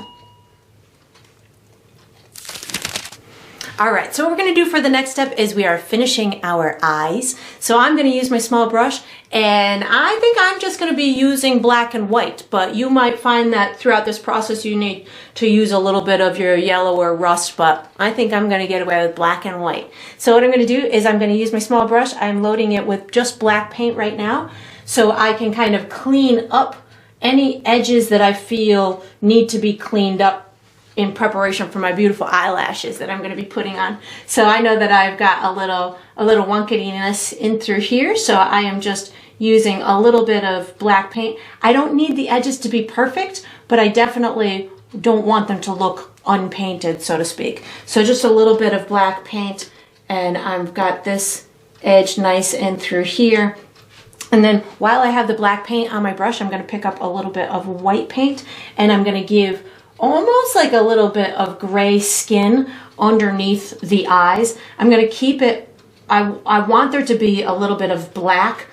All right, so what we're going to do for the next step is we are finishing our eyes. So I'm going to use my small brush, and I think I'm just going to be using black and white, but you might find that throughout this process you need to use a little bit of your yellow or rust, but I think I'm going to get away with black and white. So what I'm going to do is I'm going to use my small brush. I'm loading it with just black paint right now, so I can kind of clean up any edges that I feel need to be cleaned up in preparation for my beautiful eyelashes that I'm going to be putting on. So I know that I've got a little wonkiness in through here, so I am just using a little bit of black paint. I don't need the edges to be perfect, but I definitely don't want them to look unpainted, so to speak. So just a little bit of black paint, and I've got this edge nice in through here. And then while I have the black paint on my brush, I'm going to pick up a little bit of white paint, and I'm going to give almost like a little bit of gray skin underneath the eyes. I'm going to keep it, I want there to be a little bit of black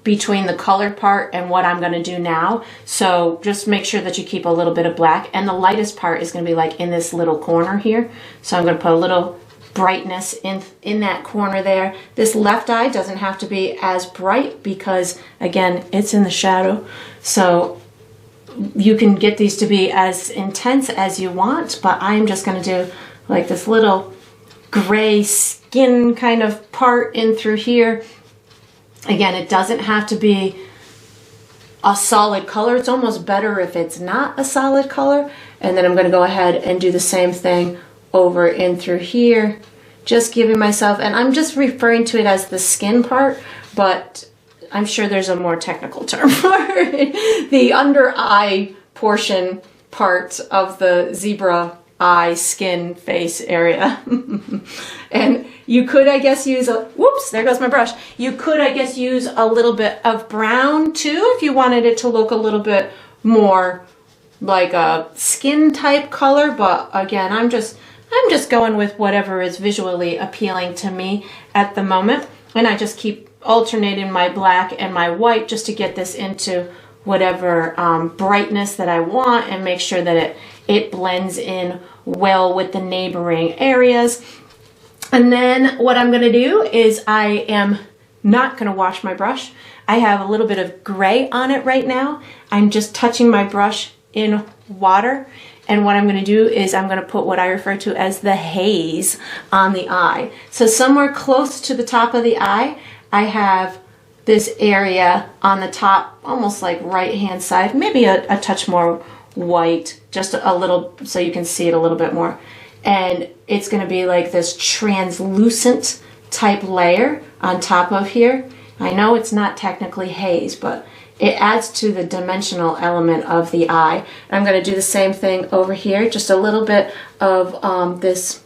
between the colored part and what I'm going to do now. So just make sure that you keep a little bit of black, and the lightest part is going to be like in this little corner here. So I'm going to put a little brightness in that corner there. This left eye doesn't have to be as bright because again, it's in the shadow. So you can get these to be as intense as you want, but I'm just going to do like this little gray skin kind of part in through here. Again, it doesn't have to be a solid color. It's almost better if it's not a solid color. And then I'm going to go ahead and do the same thing over in through here, just giving myself, and I'm just referring to it as the skin part, but I'm sure there's a more technical term for it. The under eye portion part of the zebra eye skin face area. And You could, I guess, use a, whoops, there goes my brush. You could, I guess, use a little bit of brown too if you wanted it to look a little bit more like a skin type color. But again, I'm just going with whatever is visually appealing to me at the moment. And I just keep alternating my black and my white just to get this into whatever brightness that I want and make sure that it blends in well with the neighboring areas. And then what I'm going to do is I am not going to wash my brush. I have a little bit of gray on it right now. I'm just touching my brush in water. And what I'm going to do is I'm going to put what I refer to as the haze on the eye. So somewhere close to the top of the eye, I have this area on the top, almost like right hand side, maybe a touch more white, just a little, so you can see it a little bit more. And it's going to be like this translucent type layer on top of here. I know it's not technically haze, but it adds to the dimensional element of the eye. I'm going to do the same thing over here, just a little bit of this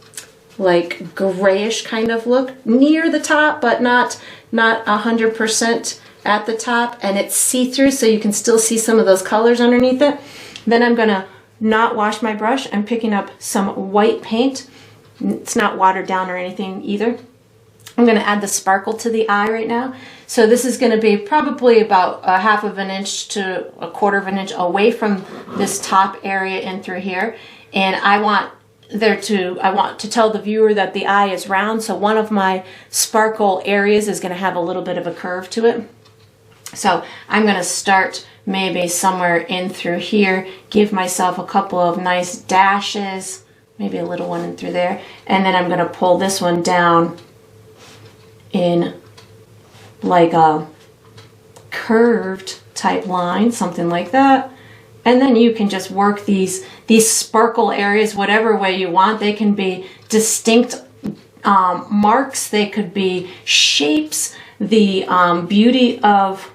like grayish kind of look near the top, but not 100% at the top, and it's see-through, so you can still see some of those colors underneath it. Then I'm going to not wash my brush. I'm picking up some white paint. It's not watered down or anything either. I'm going to add the sparkle to the eye right now. So this is going to be probably about a 1/2 inch to a 1/4 inch away from this top area in through here. And I want to tell the viewer that the eye is round. So one of my sparkle areas is going to have a little bit of a curve to it. So I'm going to start maybe somewhere in through here, give myself a couple of nice dashes, maybe a little one in through there, and then I'm going to pull this one down in like a curved type line, something like that. And then you can just work these sparkle areas whatever way you want. They can be distinct marks, they could be shapes. The beauty of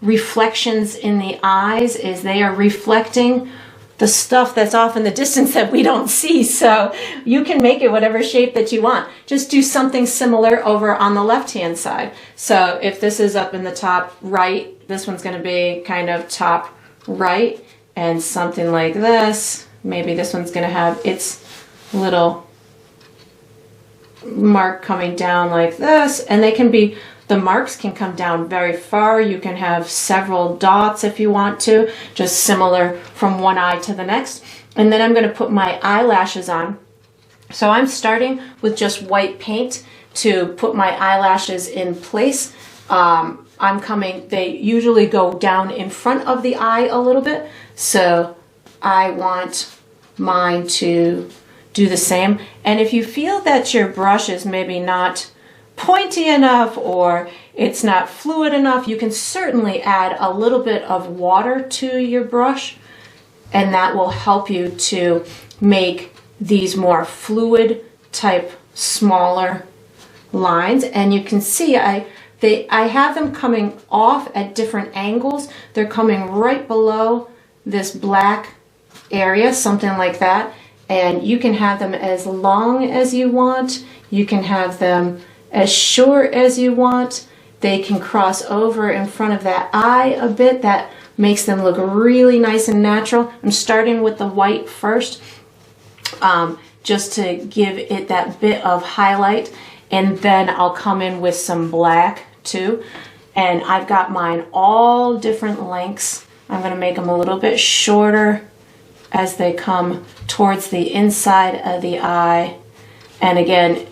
reflections in the eyes is they are reflecting the stuff that's off in the distance that we don't see. So you can make it whatever shape that you want. Just do something similar over on the left hand side. So if this is up in the top right, this one's going to be kind of top right, and something like this. Maybe this one's going to have its little mark coming down like this, and they can be, the marks can come down very far. You can have several dots if you want to, just similar from one eye to the next. And then I'm going to put my eyelashes on. So I'm starting with just white paint to put my eyelashes in place. They usually go down in front of the eye a little bit. So I want mine to do the same. And if you feel that your brush is maybe not pointy enough or it's not fluid enough, you can certainly add a little bit of water to your brush, and that will help you to make these more fluid type smaller lines. And you can see I have them coming off at different angles. They're coming right below this black area, something like that. And you can have them as long as you want. You can have them as short as you want. They can cross over in front of that eye a bit. That makes them look really nice and natural. I'm starting with the white first, just to give it that bit of highlight. And then I'll come in with some black too. And I've got mine all different lengths. I'm going to make them a little bit shorter as they come towards the inside of the eye. And again,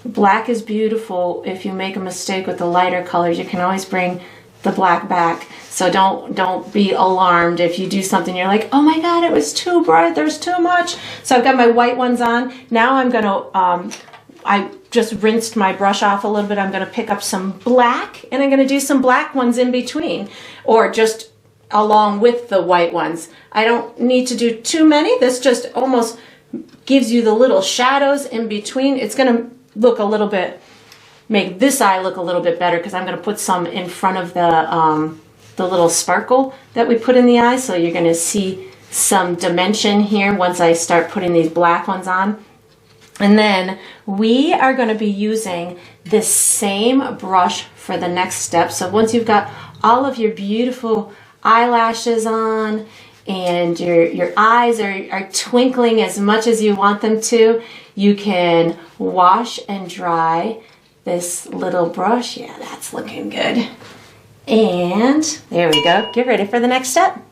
black is beautiful. If you make a mistake with the lighter colors, you can always bring the black back. So don't be alarmed if you do something you're like, oh my god, it was too bright, there's too much. So I've got my white ones on. Now I'm going to I just rinsed my brush off a little bit. I'm going to pick up some black, and I'm going to do some black ones in between, or just along with the white ones. I don't need to do too many. This just almost gives you the little shadows in between. It's going to look a little bit, make this eye look a little bit better, because I'm going to put some in front of the little sparkle that we put in the eye. So you're going to see some dimension here once I start putting these black ones on. And then we are going to be using this same brush for the next step. So once you've got all of your beautiful eyelashes on and your eyes are twinkling as much as you want them to, you can wash and dry this little brush. Yeah, that's looking good. And there we go. Get ready for the next step.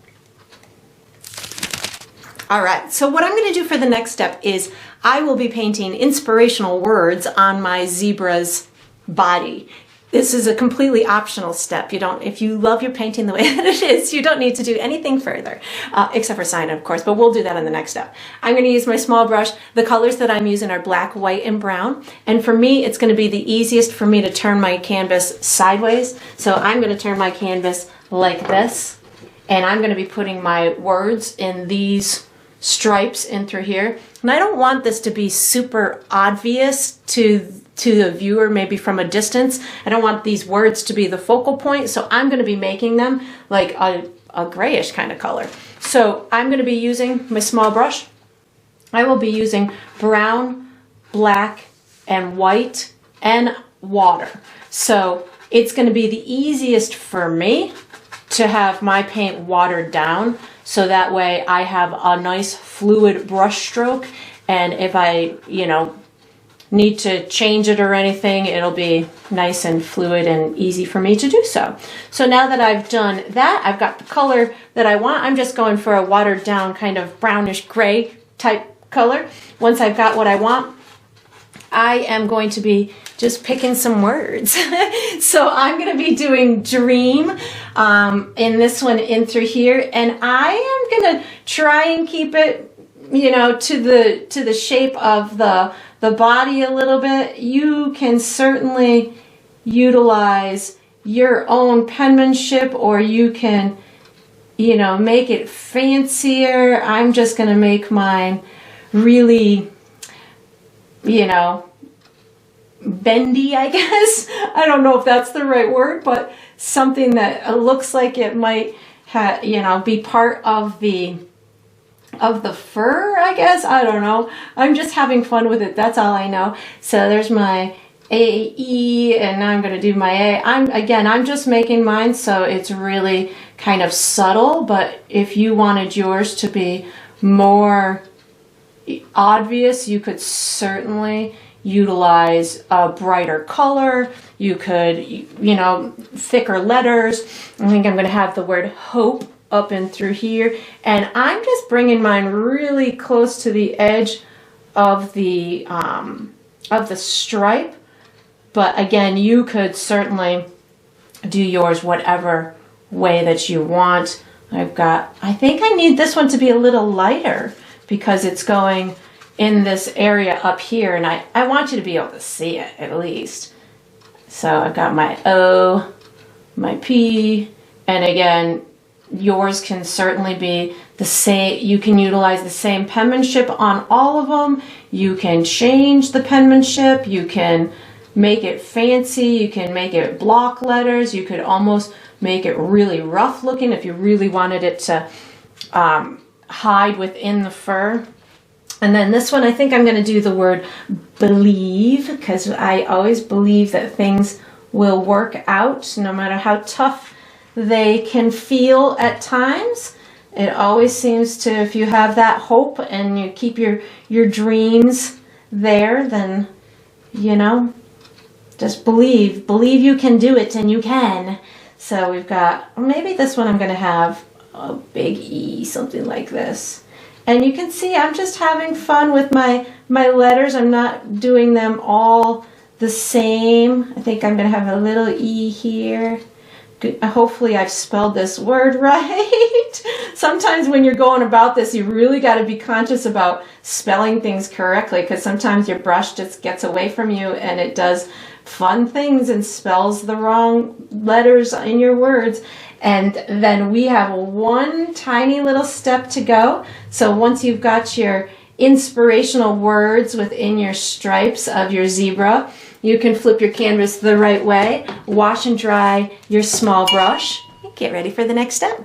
All right, so what I'm going to do for the next step is I will be painting inspirational words on my zebra's body. This is a completely optional step. If you love your painting the way that it is, you don't need to do anything further, except for sign it, of course, but we'll do that in the next step. I'm going to use my small brush. The colors that I'm using are black, white, and brown. And for me, it's going to be the easiest for me to turn my canvas sideways. So I'm going to turn my canvas like this, and I'm going to be putting my words in these stripes in through here. And I don't want this to be super obvious to the viewer, maybe from a distance. I don't want these words to be the focal point, so I'm going to be making them like a grayish kind of color. So I'm going to be using my small brush. I will be using brown, black, and white, and water. So it's going to be the easiest for me to have my paint watered down, so that way I have a nice fluid brush stroke, and if I, need to change it or anything, it'll be nice and fluid and easy for me to do so. So now that I've done that, I've got the color that I want. I'm just going for a watered down kind of brownish gray type color. Once I've got what I want, I am going to be just picking some words. So I'm going to be doing dream in this one in through here, and I am going to try and keep it, to the shape of the body a little bit. You can certainly utilize your own penmanship, or you can, make it fancier. I'm just going to make mine really, bendy, I guess. I don't know if that's the right word, but something that looks like it might be part of the fur, I guess. I don't know. I'm just having fun with it. That's all I know. So there's my A-E, and now I'm going to do my A. I'm just making mine so it's really kind of subtle, but if you wanted yours to be more obvious, you could certainly utilize a brighter color. You could, thicker letters. I think I'm going to have the word hope up and through here, and I'm just bringing mine really close to the edge of the stripe. But again, you could certainly do yours whatever way that you want. I think I need this one to be a little lighter because it's going in this area up here, and I want you to be able to see it at least. So I've got my O, my P, and again, yours can certainly be the same. You can utilize the same penmanship on all of them. You can change the penmanship. You can make it fancy. You can make it block letters. You could almost make it really rough looking if you really wanted it to hide within the fur. And then this one, I think I'm going to do the word believe, because I always believe that things will work out no matter how tough they can feel at times. It always seems to, if you have that hope and you keep your dreams there, then, just believe you can do it, and you can. So we've got, maybe this one I'm going to have a big E, something like this. And you can see I'm just having fun with my letters. I'm not doing them all the same. I think I'm going to have a little E here. Hopefully I've spelled this word right. Sometimes when you're going about this, you really got to be conscious about spelling things correctly, because sometimes your brush just gets away from you and it does fun things and spells the wrong letters in your words. And then we have one tiny little step to go. So once you've got your inspirational words within your stripes of your zebra, you can flip your canvas the right way, wash and dry your small brush, and get ready for the next step.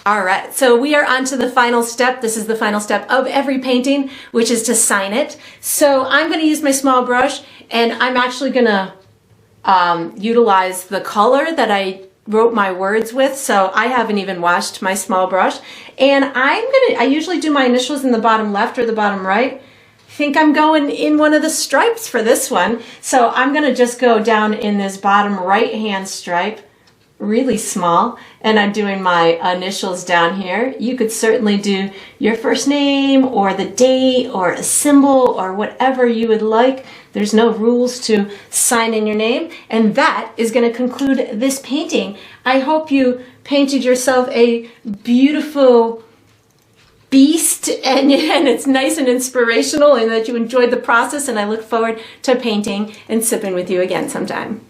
All right, so we are on to the final step. This is the final step of every painting, which is to sign it. So I'm going to use my small brush, and I'm actually going to utilize the color that I wrote my words with. So I haven't even washed my small brush. And I usually do my initials in the bottom left or the bottom right. I think I'm going in one of the stripes for this one. So I'm going to just go down in this bottom right hand stripe, really small, and I'm doing my initials down here. You could certainly do your first name or the date or a symbol or whatever you would like. There's no rules to sign in your name. And that is going to conclude this painting. I hope you painted yourself a beautiful beast and it's nice and inspirational, and that you enjoyed the process, and I look forward to painting and sipping with you again sometime.